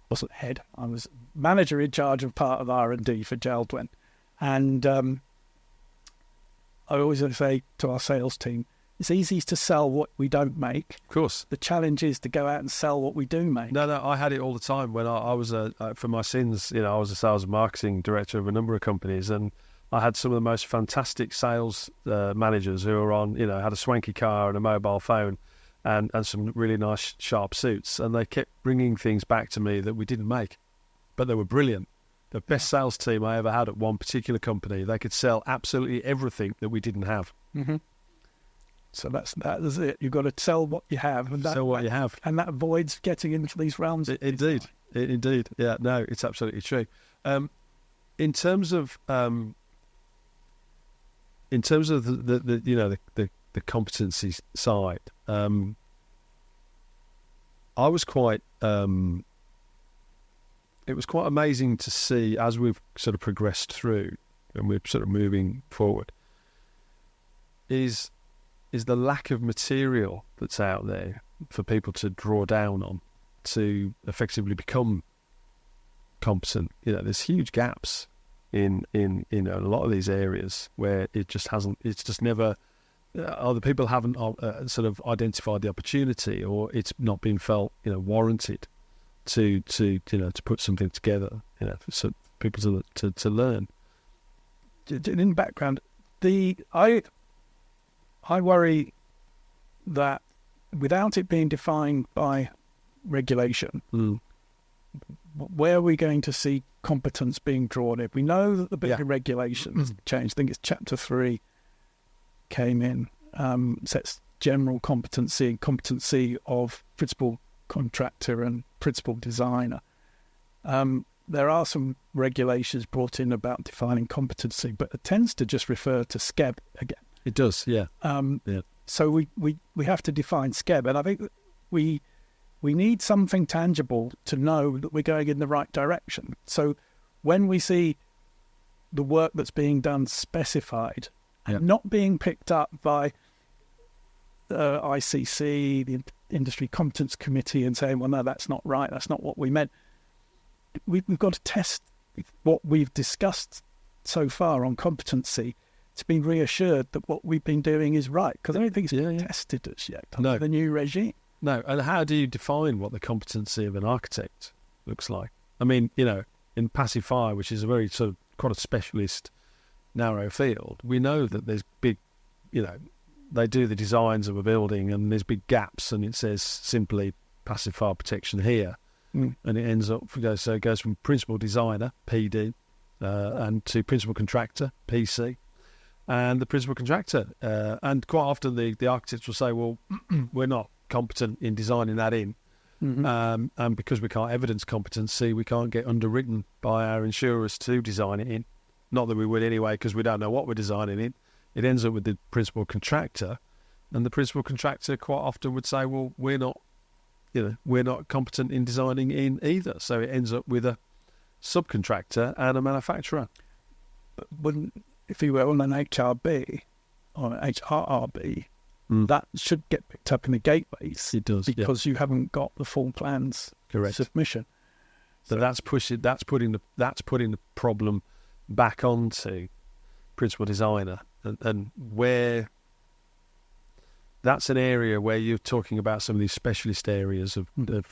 Speaker 2: Wasn't head. I was manager in charge of part of R&D for Jaldwin, and I always say to our sales team, it's easy to sell what we don't make.
Speaker 1: Of course.
Speaker 2: The challenge is to go out and sell what we do make.
Speaker 1: No, I had it all the time when I was for my sins. I was a sales and marketing director of a number of companies, and I had some of the most fantastic sales managers who were on, had a swanky car and a mobile phone, and some really nice sharp suits, and they kept bringing things back to me that we didn't make, but they were brilliant. The best sales team I ever had at one particular company, they could sell absolutely everything that we didn't have.
Speaker 2: Mm-hmm. So that is it. You've got to sell what you have, and
Speaker 1: sell what you have,
Speaker 2: and that avoids getting into these realms.
Speaker 1: Indeed. Yeah, no, it's absolutely true. In terms of the competency side, I was quite. It was quite amazing to see as we've sort of progressed through and we're sort of moving forward. Is the lack of material that's out there for people to draw down on to effectively become competent. There's huge gaps in a lot of these areas where it's just never, either people haven't sort of identified the opportunity, or it's not been felt, warranted to put something together, for people to learn.
Speaker 2: In background, I worry that without it being defined by regulation, where are we going to see competence being drawn in? We know that the bit of regulations changed. I think it's Chapter 3 came in, sets general competency of principal contractor and principal designer. There are some regulations brought in about defining competency, but it tends to just refer to SCEB again.
Speaker 1: It does, yeah.
Speaker 2: So we have to define SCEB, and I think we need something tangible to know that we're going in the right direction. So when we see the work that's being done specified and not being picked up by ICC, the Industry Competence Committee, and saying, well, no, that's not right, that's not what we meant, we've got to test what we've discussed so far on competency to be reassured that what we've been doing is right, because I don't think it's been tested as yet under the new regime.
Speaker 1: No, and how do you define what the competency of an architect looks like? I mean, in passive fire, which is a very sort of quite a specialist, narrow field, we know that there's big, they do the designs of a building and there's big gaps, and it says simply passive fire protection here, and it ends up, so it goes from principal designer, PD, and to principal contractor, PC. And the principal contractor, and quite often the architects will say, well, we're not competent in designing that in, and because we can't evidence competency, we can't get underwritten by our insurers to design it in. Not that we would anyway, because we don't know what we're designing in. It ends up with the principal contractor, and the principal contractor quite often would say, well, we're not competent in designing in either. So it ends up with a subcontractor and a manufacturer.
Speaker 2: But if you were on an HRB or an HRRB, that should get picked up in the gateways.
Speaker 1: It does,
Speaker 2: because you haven't got the full plans submission.
Speaker 1: So that's putting the problem back onto principal designer, and where that's an area where you're talking about some of these specialist areas of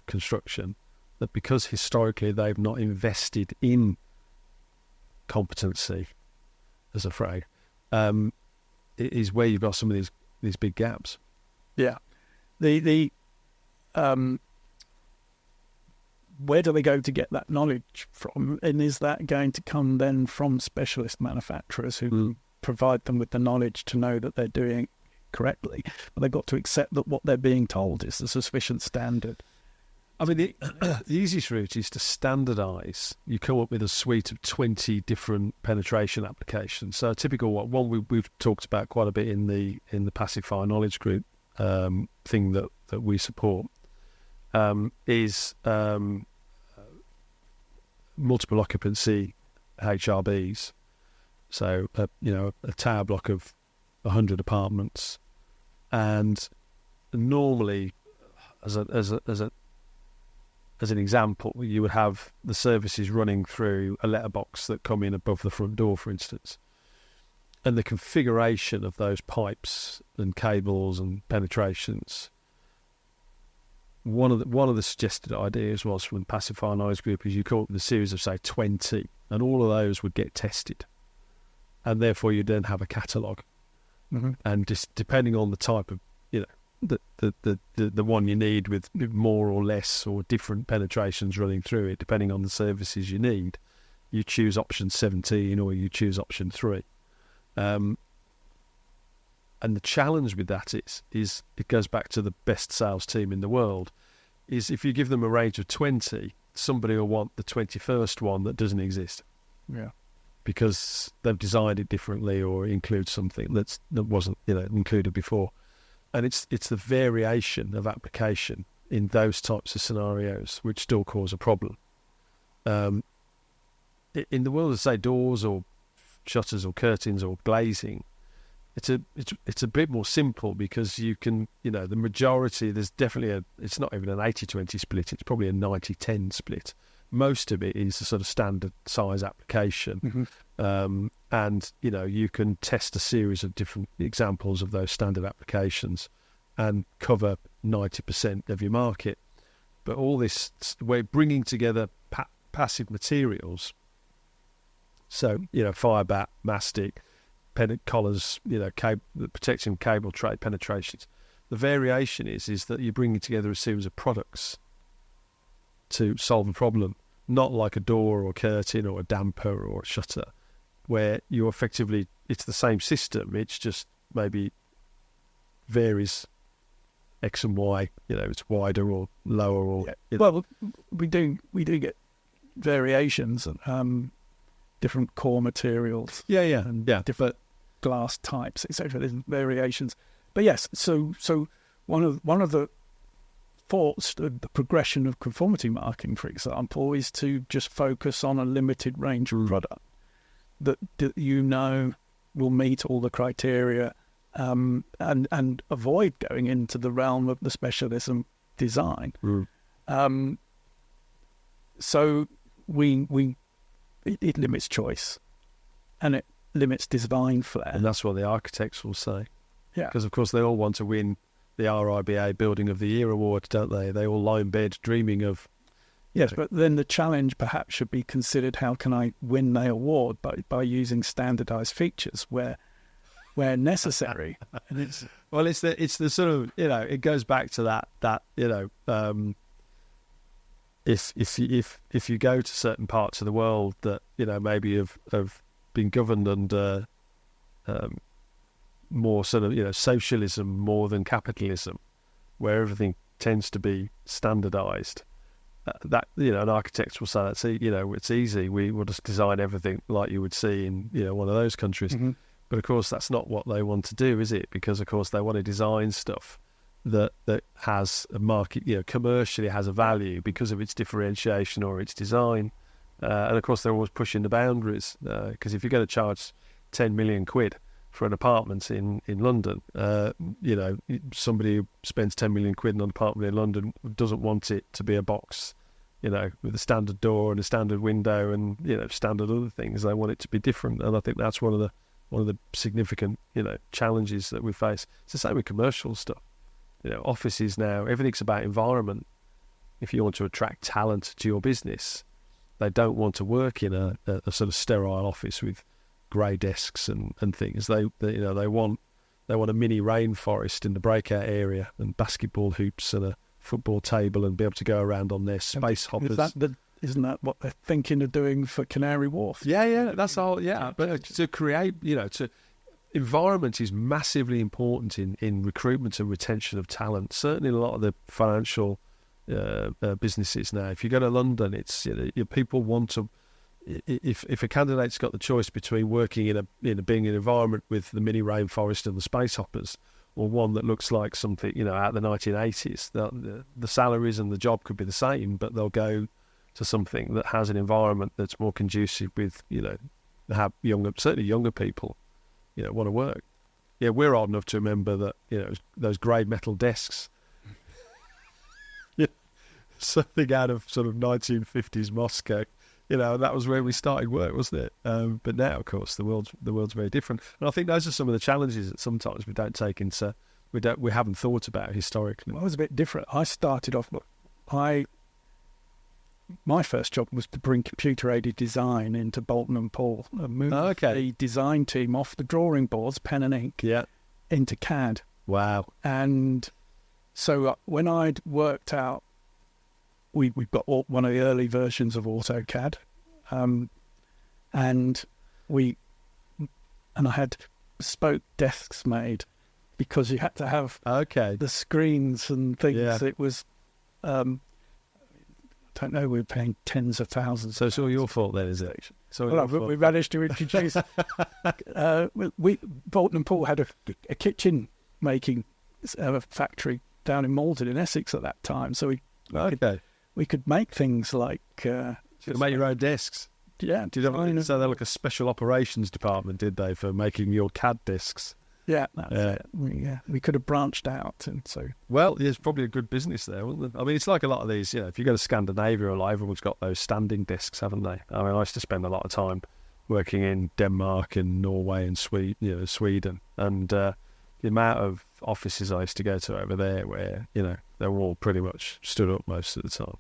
Speaker 1: construction, that because historically they've not invested in competency as a phrase, it is where you've got some of these big gaps.
Speaker 2: Yeah. Where do they go to get that knowledge from? And is that going to come then from specialist manufacturers who provide them with the knowledge to know that they're doing it correctly? But they've got to accept that what they're being told is the sufficient standard.
Speaker 1: I mean, the easiest route is to standardise. You come up with a suite of 20 different penetration applications. So a typical one we've talked about quite a bit in the Passive Fire Knowledge Group thing that we support is multiple occupancy HRBs. So a tower block of 100 apartments, and normally, as an example, you would have the services running through a letterbox that come in above the front door, for instance. And the configuration of those pipes and cables and penetrations. One of the suggested ideas was from the Passive Fire Knowledge Group is you come up with a series of, say, 20, and all of those would get tested. And therefore you'd then have a catalogue.
Speaker 2: Mm-hmm.
Speaker 1: And just depending on the type of, the one you need with more or less or different penetrations running through it, depending on the services you need, you choose option 17 or you choose option 3. And the challenge with that is it goes back to the best sales team in the world, is if you give them a range of 20, somebody will want the 21st one that doesn't exist.
Speaker 2: Yeah.
Speaker 1: Because they've designed it differently or includes something that wasn't included before. And it's the variation of application in those types of scenarios which still cause a problem. In the world of, say, doors or shutters or curtains or glazing, it's a bit more simple because you can, the majority, there's definitely it's not even an 80-20 split, it's probably a 90-10 split. Most of it is a sort of standard size application.
Speaker 2: Mm-hmm.
Speaker 1: And, you can test a series of different examples of those standard applications and cover 90% of your market. But all this, we're bringing together passive materials. So, firebat, mastic, collars, protecting cable tray penetrations. The variation is that you're bringing together a series of products to solve a problem, not like a door or a curtain or a damper or a shutter, where you effectively, it's the same system, it's just maybe varies X and Y, it's wider or lower or...
Speaker 2: Yeah. Well, we do get variations, different core materials. And different glass types, etc. There's variations. But yes, so one of the thoughts, the progression of conformity marking, for example, is to just focus on a limited range of product that will meet all the criteria, and avoid going into the realm of the specialism design. So it limits choice, and it limits design flair.
Speaker 1: And that's what the architects will say.
Speaker 2: Yeah,
Speaker 1: because of course they all want to win the RIBA Building of the Year award, don't they? They all lie in bed dreaming of...
Speaker 2: Yes, but then the challenge perhaps should be considered, how can I win the award by using standardised features where necessary. And it's
Speaker 1: the sort of, it goes back to that if you go to certain parts of the world that maybe have been governed under more sort of socialism more than capitalism, where everything tends to be standardised, that an architect will say that's it's easy, we will just design everything like you would see in one of those countries.
Speaker 2: Mm-hmm.
Speaker 1: But of course that's not what they want to do, is it? Because of course they want to design stuff that has a market, commercially has a value because of its differentiation or its design. And of course they're always pushing the boundaries, because if you're going to charge 10 million quid for an apartment in London, somebody who spends 10 million quid on an apartment in London doesn't want it to be a box, with a standard door and a standard window and standard other things. They want it to be different, and I think that's one of the significant challenges that we face. It's the same with commercial stuff. Offices now, everything's about environment. If you want to attract talent to your business, they don't want to work in a sort of sterile office with grey desks and things. They want a mini rainforest in the breakout area and basketball hoops and a football table and be able to go around on their space hoppers.
Speaker 2: Isn't that what they're thinking of doing for Canary Wharf?
Speaker 1: Yeah, that's all. Yeah, but to create, environment is massively important in recruitment and retention of talent. Certainly, a lot of the financial businesses now. If you go to London, it's people want to. If a candidate's got the choice between working in being in an environment with the mini rainforest and the space hoppers, or one that looks like something out of the 1980s, the salaries and the job could be the same, but they'll go to something that has an environment that's more conducive with, have younger people, want to work. Yeah, we're old enough to remember that, those grey metal desks. Yeah, something out of sort of 1950s Moscow. That was where we started work, wasn't it? But now, of course, the world's very different. And I think those are some of the challenges that sometimes we don't take into, we haven't thought about historically.
Speaker 2: Well, it was a bit different. I started off, my first job was to bring computer-aided design into Bolton and Paul and move the design team off the drawing boards, pen and ink, into CAD.
Speaker 1: Wow.
Speaker 2: And so when I'd worked out, we've got one of the early versions of AutoCAD, and I had bespoke desks made because you had to have the screens and things. Yeah. It was, I don't know, we were paying tens of thousands.
Speaker 1: So it's all your fault then, is it?
Speaker 2: We managed to introduce. Bolton and Paul had a kitchen making factory down in Malden in Essex at that time, so we could make things like...
Speaker 1: you could make your own desks?
Speaker 2: Yeah.
Speaker 1: So they're like a special operations department, did they, for making your CAD discs?
Speaker 2: Yeah, that's it. We could have branched out. And so...
Speaker 1: Well, there's probably a good business there, wasn't there? I mean, it's like a lot of these, if you go to Scandinavia, everyone's got those standing discs, haven't they? I mean, I used to spend a lot of time working in Denmark and Norway and Sweden. And the amount of offices I used to go to over there where, they were all pretty much stood up most of the time.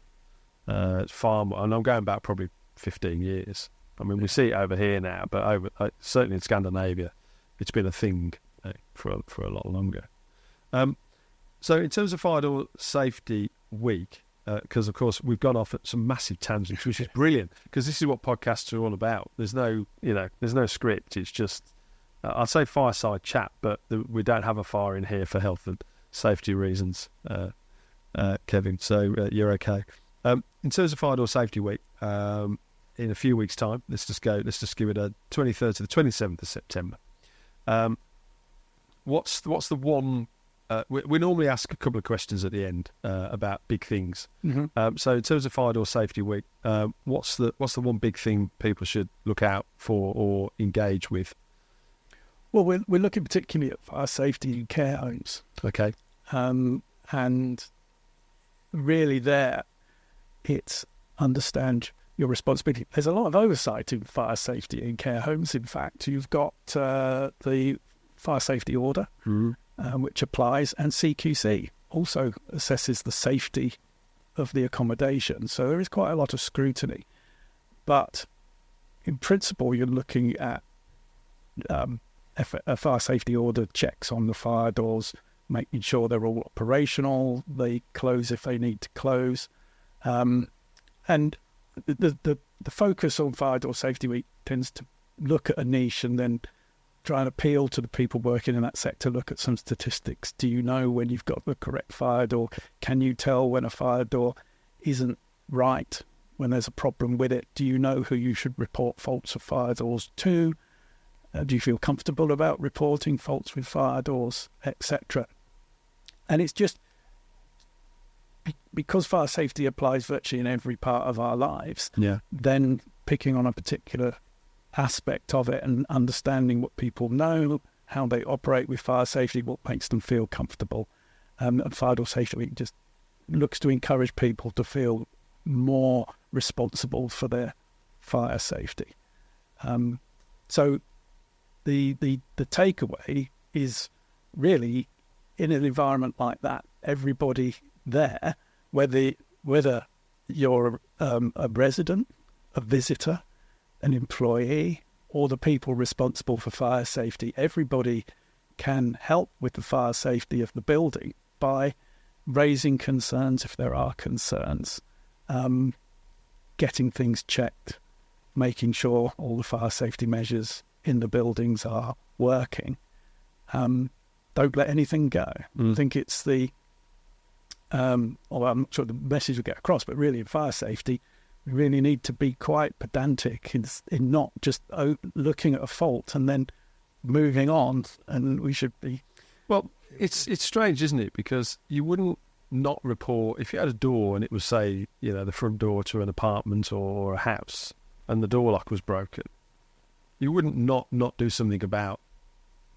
Speaker 1: It's far more, and I'm going back probably 15 years. I mean, we see it over here now, but certainly in Scandinavia, it's been a thing for a lot longer. So in terms of Fire Door Safety Week, because of course we've gone off at some massive tangents, which is brilliant, because this is what podcasts are all about. There's no script. It's just, I'd say fireside chat, but we don't have a fire in here for health and safety reasons, Kevin. So you're okay. In terms of Fire Door Safety Week, in a few weeks' time, let's just give it a 23rd to the 27th of September. What's the one? We normally ask a couple of questions at the end about big things.
Speaker 2: Mm-hmm.
Speaker 1: So in terms of Fire Door Safety Week, what's the one big thing people should look out for or engage with?
Speaker 2: Well, we're looking particularly at fire safety in care homes.
Speaker 1: Okay.
Speaker 2: And really there, it's understand your responsibility. There's a lot of oversight in fire safety in care homes. In fact, you've got the fire safety order, which applies, and CQC also assesses the safety of the accommodation. So there is quite a lot of scrutiny. But in principle, you're looking at a fire safety order checks on the fire doors, making sure they're all operational, they close if they need to close. And the focus on Fire Door Safety Week tends to look at a niche and then try and appeal to the people working in that sector, look at some statistics. Do you know when you've got the correct fire door? Can you tell when a fire door isn't right, when there's a problem with it? Do you know who you should report faults of fire doors to? Do you feel comfortable about reporting faults with fire doors, etc.? And it's just because fire safety applies virtually in every part of our lives, then picking on a particular aspect of it and understanding what people know, how they operate with fire safety, what makes them feel comfortable. And Fire Door Safety Week just looks to encourage people to feel more responsible for their fire safety. So the takeaway is really, in an environment like that, everybody there, whether you're a resident, a visitor, an employee, or the people responsible for fire safety, everybody can help with the fire safety of the building by raising concerns if there are concerns, getting things checked, making sure all the fire safety measures in the buildings are working. Don't let anything go. I think it's I'm not sure the message will get across, but really in fire safety, we really need to be quite pedantic in not just looking at a fault and then moving on, and we should be...
Speaker 1: Well, it's strange, isn't it? Because you wouldn't not report, if you had a door and it was, say, the front door to an apartment or a house, and the door lock was broken, you wouldn't not do something about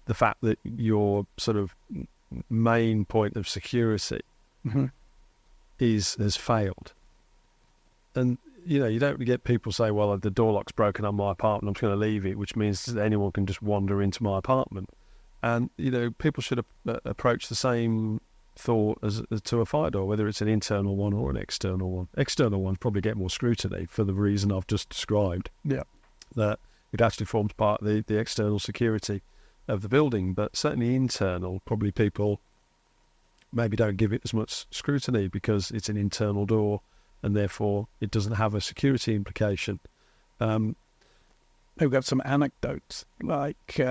Speaker 1: the fact that your sort of main point of security has failed. And, you know, you don't get people say, well, the door lock's broken on my apartment, I'm just going to leave it, which means that anyone can just wander into my apartment. And, you know, people should approach the same thought as to a fire door, whether it's an internal one or an external one. External ones probably get more scrutiny for the reason I've just described.
Speaker 2: Yeah.
Speaker 1: That it actually forms part of the external security of the building. But certainly internal, probably people maybe don't give it as much scrutiny because it's an internal door and therefore it doesn't have a security implication.
Speaker 2: We've got some anecdotes, like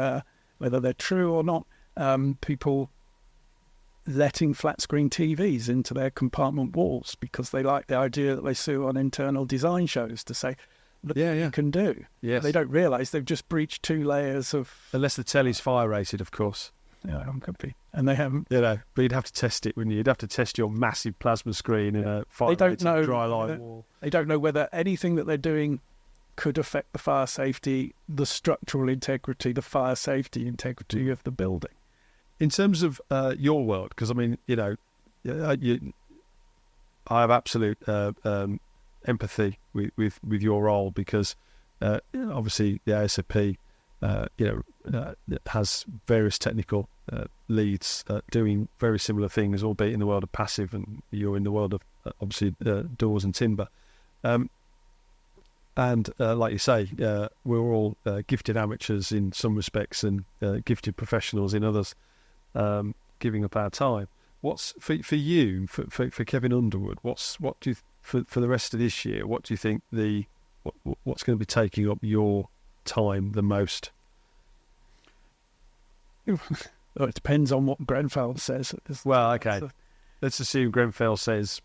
Speaker 2: whether they're true or not, people letting flat screen TVs into their compartment walls because they like the idea that they see on internal design shows to say, look what you can do.
Speaker 1: Yes.
Speaker 2: They don't realise they've just breached 2 layers of...
Speaker 1: Unless the telly's fire rated, of course.
Speaker 2: Yeah, could be. And they haven't...
Speaker 1: You know, but you'd have to test it, wouldn't you? You'd have to test your massive plasma screen in a fire-rated dry line wall.
Speaker 2: They don't know whether anything that they're doing could affect the fire safety, the structural integrity, the fire safety integrity of the building.
Speaker 1: In terms of your world, because, I mean, you know, I have absolute empathy with your role because obviously the ASFP, has various technical leads doing very similar things, albeit in the world of passive, and you're in the world of obviously doors and timber. And like you say, we're all gifted amateurs in some respects and gifted professionals in others, giving up our time. What's for you, for Kevin Underwood? What do you for the rest of this year? What do you think what's going to be taking up your time the most?
Speaker 2: Well, it depends on what Grenfell says.
Speaker 1: Well, okay, let's assume Grenfell says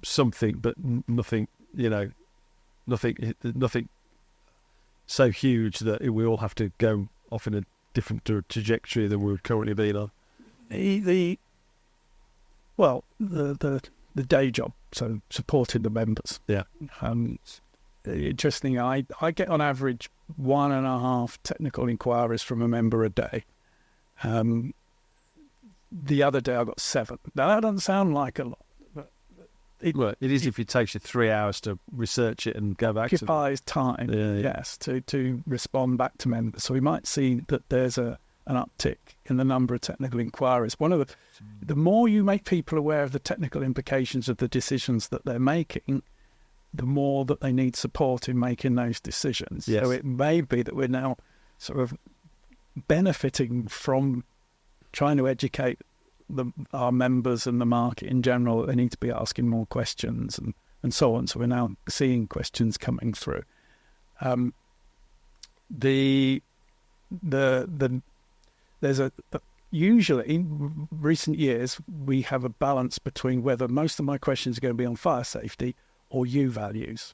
Speaker 1: something, but nothing. You know, nothing so huge that we all have to go off in a different trajectory than we've currently been on.
Speaker 2: The day job, so supporting the members.
Speaker 1: Yeah.
Speaker 2: Interesting. I get on average 1.5 technical inquiries from a member a day. The other day I got 7. Now that doesn't sound like a lot.
Speaker 1: It is if it takes you 3 hours to research it and go back to it.
Speaker 2: Occupies time, yes, to respond back to members. So we might see that there's an uptick in the number of technical inquiries. One of the more you make people aware of the technical implications of the decisions that they're making, the more that they need support in making those decisions.
Speaker 1: Yes.
Speaker 2: So it may be that we're now sort of benefiting from trying to educate our members and the market in general that they need to be asking more questions and so on. So we're now seeing questions coming through. Usually in recent years we have a balance between whether most of my questions are going to be on fire safety or U values,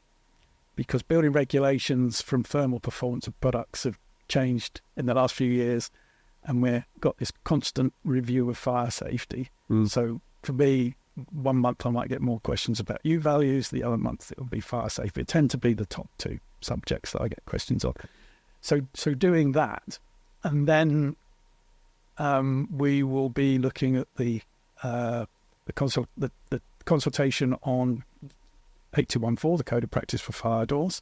Speaker 2: because building regulations from thermal performance of products have changed in the last few years, and we've got this constant review of fire safety. So for me, one month I might get more questions about U values, the other month it will be fire safety. It tend to be the top 2 subjects that I get questions on. So doing that, and then we will be looking at the consultation on 8214, the Code of Practice for Fire Doors.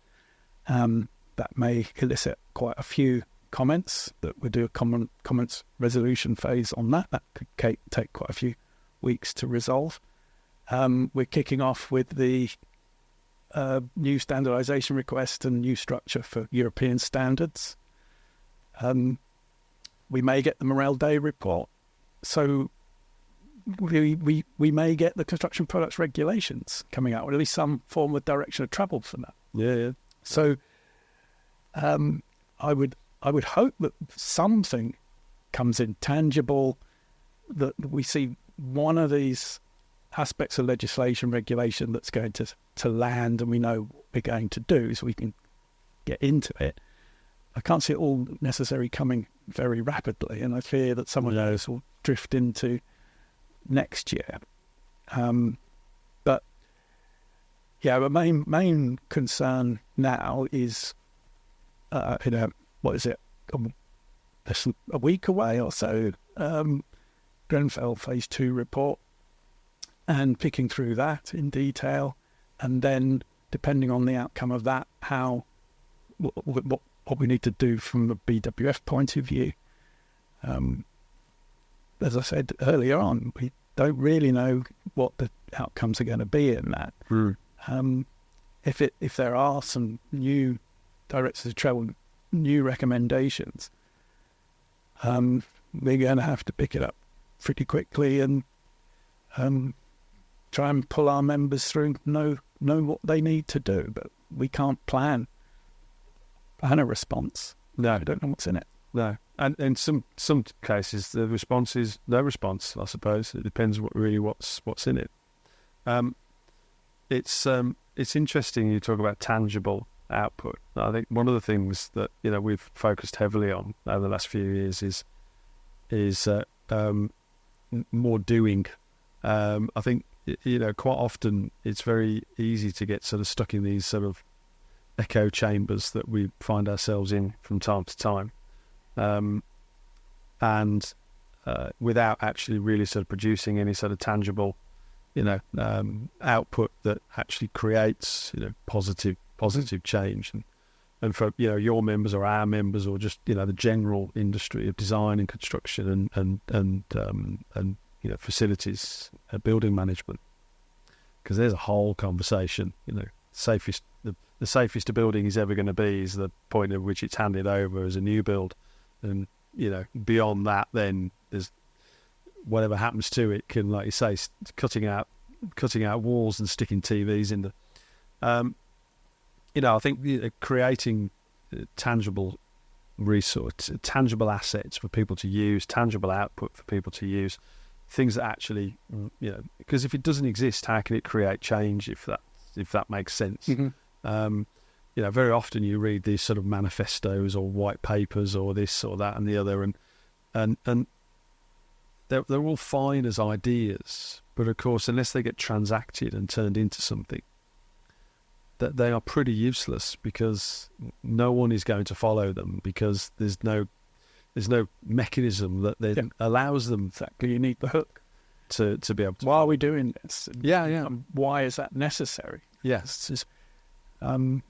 Speaker 2: That may elicit quite a few comments. That we'll do a comments resolution phase on that. That could take quite a few weeks to resolve. We're kicking off with the new standardisation request and new structure for European standards. We may get the Morale Day report. So we may get the construction products regulations coming out, or at least some form of direction of travel for that.
Speaker 1: Yeah.
Speaker 2: So I would hope that something comes in tangible, that we see one of these aspects of legislation, regulation that's going to land, and we know what we're going to do, so we can get into it. I can't see it all necessarily coming very rapidly, and I fear that some of those will drift into next year. But yeah, the main concern now is the less than a week away or so, Grenfell Phase 2 report, and picking through that in detail, and then depending on the outcome of that, what we need to do from a BWF point of view. As I said earlier on, we don't really know what the outcomes are going to be in that. If there are some new directors of travel, new recommendations, we're going to have to pick it up pretty quickly and try and pull our members through, know what they need to do. But we can't plan a response.
Speaker 1: No,
Speaker 2: I don't know what's in it.
Speaker 1: No, and in some cases the response is no response. I suppose it depends what's in it. It's interesting you talk about tangible output. I think one of the things that we've focused heavily on over the last few years is more doing. I think quite often it's very easy to get sort of stuck in these sort of echo chambers that we find ourselves in from time to time, and without actually really sort of producing any sort of tangible output that actually creates positive change, and for your members or our members or just the general industry of design and construction and facilities, building management, because there's a whole conversation. The safest a building is ever going to be is the point at which it's handed over as a new build, and beyond that, then there's whatever happens to it can, like you say, cutting out walls and sticking TVs in the. I think creating tangible resource, tangible assets for people to use, tangible output for people to use, things that actually, because if it doesn't exist, how can it create change? If that makes sense. Mm-hmm. Very often you read these sort of manifestos or white papers or this or that and the other, and they're all fine as ideas, but of course, unless they get transacted and turned into something, that they are pretty useless, because no one is going to follow them, because there's no mechanism that then allows them.
Speaker 2: Exactly, you need the hook
Speaker 1: to be able to.
Speaker 2: Why are we doing this?
Speaker 1: Yeah.
Speaker 2: Why is that necessary?
Speaker 1: Yes.
Speaker 2: It's,
Speaker 1: and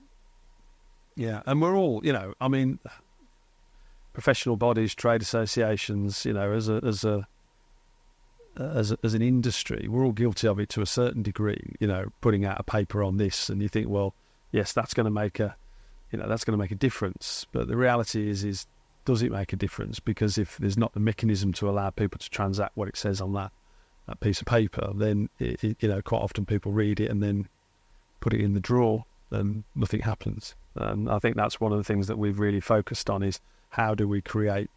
Speaker 1: we're all, professional bodies, trade associations, as an industry, we're all guilty of it to a certain degree. Putting out a paper on this, and you think, well, yes, that's going to make a difference. But the reality is, does it make a difference? Because if there's not the mechanism to allow people to transact what it says on that piece of paper, then quite often people read it and then put it in the drawer, and nothing happens. And I think that's one of the things that we've really focused on, is how do we create,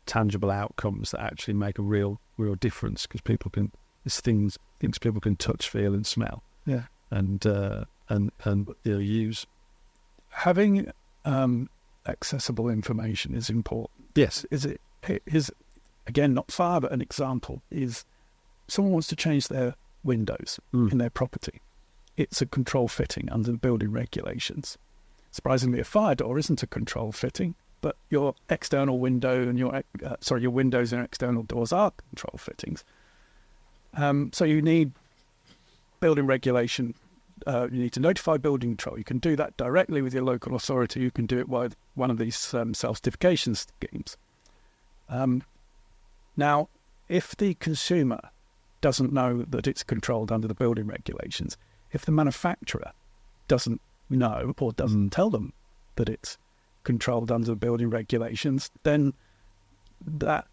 Speaker 1: tangible outcomes that actually make a real difference, because people can, there's things people can touch, feel, and smell.
Speaker 2: Yeah,
Speaker 1: and use.
Speaker 2: Having accessible information is important.
Speaker 1: Yes,
Speaker 2: is again not far, but an example is someone wants to change their windows in their property. It's a control fitting under the building regulations. Surprisingly, a fire door isn't a control fitting, but your external window and your windows and external doors are control fittings. So you need building regulation. You need to notify building control. You can do that directly with your local authority. You can do it with one of these self-certification schemes. Now, if the consumer doesn't know that it's controlled under the building regulations, if the manufacturer doesn't know or doesn't tell them that it's controlled under the building regulations, then that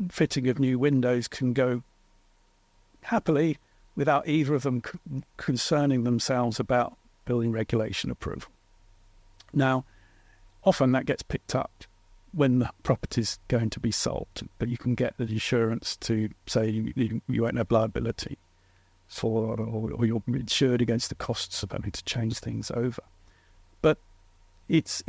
Speaker 2: fitting of new windows can go happily without either of them concerning themselves about building regulation approval. Now, often that gets picked up when the property's going to be sold, but you can get the insurance to say you won't have liability for, or you're insured against the costs of having to change things over. But it's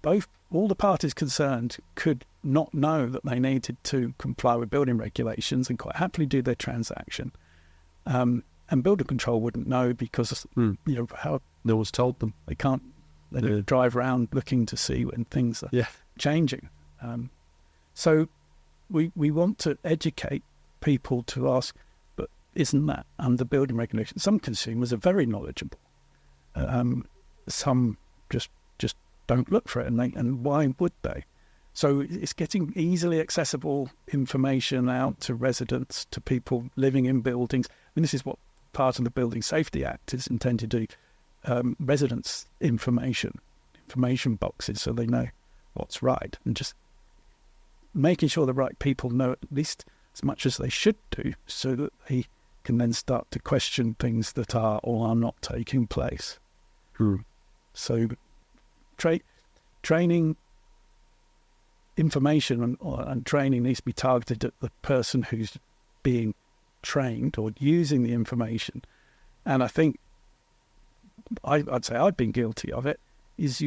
Speaker 2: both, all the parties concerned could not know that they needed to comply with building regulations and quite happily do their transaction. And builder control wouldn't know because how
Speaker 1: no one's told them.
Speaker 2: They can't They don't drive around looking to see when things are changing. So we want to educate people to ask, but isn't that under building regulation? Some consumers are very knowledgeable. Some just don't look for it, and why would they? So it's getting easily accessible information out to residents, to people living in buildings. I mean, this is what part of the Building Safety Act is intended to do. Residents' information boxes, so they know what's right, and just making sure the right people know at least as much as they should do, so that they can then start to question things that are or are not taking place. So training information and training needs to be targeted at the person who's being trained or using the information. And I think I'd say I've been guilty of it, is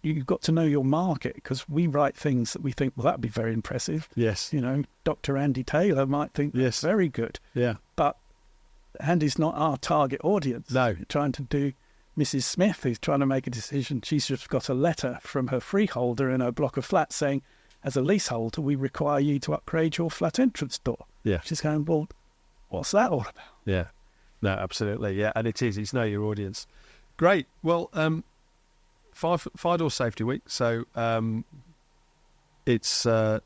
Speaker 2: you've got to know your market, because we write things that we think, well, that'd be very impressive.
Speaker 1: Yes.
Speaker 2: You know, Dr. Andy Taylor might think that's very good.
Speaker 1: Yeah.
Speaker 2: But Andy's not our target audience.
Speaker 1: No.
Speaker 2: You're trying to do Mrs. Smith, who's trying to make a decision. She's just got a letter from her freeholder in her block of flats saying, as a leaseholder, we require you to upgrade your flat entrance door.
Speaker 1: Yeah.
Speaker 2: She's going, well, what's that all about?
Speaker 1: Yeah. No, absolutely. Yeah. And it's know your audience. Great. Well, Fire Door Safety Week. So it's care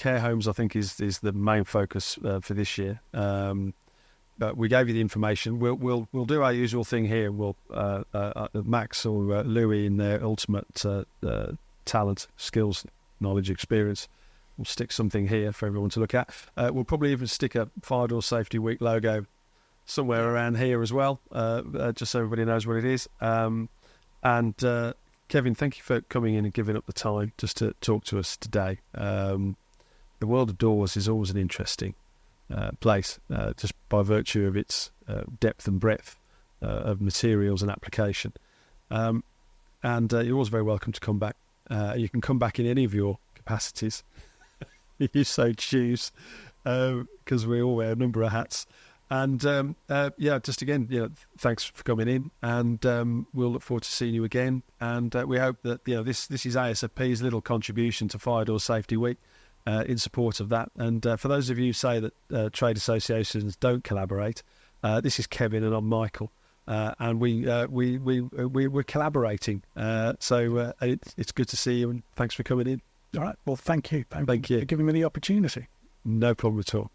Speaker 1: homes, I think, is the main focus for this year. But we gave you the information. We'll do our usual thing here. We'll Max or Louis, in their ultimate talent, skills, knowledge, experience, we'll stick something here for everyone to look at. We'll probably even stick a Fire Door Safety Week logo somewhere around here as well, just so everybody knows what it is. And Kevin, thank you for coming in and giving up the time just to talk to us today. The world of doors is always an interesting place, just by virtue of its depth and breadth of materials and application. And you're always very welcome to come back. You can come back in any of your capacities if you so choose, because we all wear a number of hats. And just again, thanks for coming in, and we'll look forward to seeing you again. And we hope that this is ASFP's little contribution to Fire Door Safety Week, in support of that. And for those of you who say that trade associations don't collaborate, this is Kevin and I'm Michael, and we're collaborating. So it's good to see you, and thanks for coming in.
Speaker 2: All right. Well, thank you.
Speaker 1: Thank you
Speaker 2: for giving me the opportunity.
Speaker 1: No problem at all.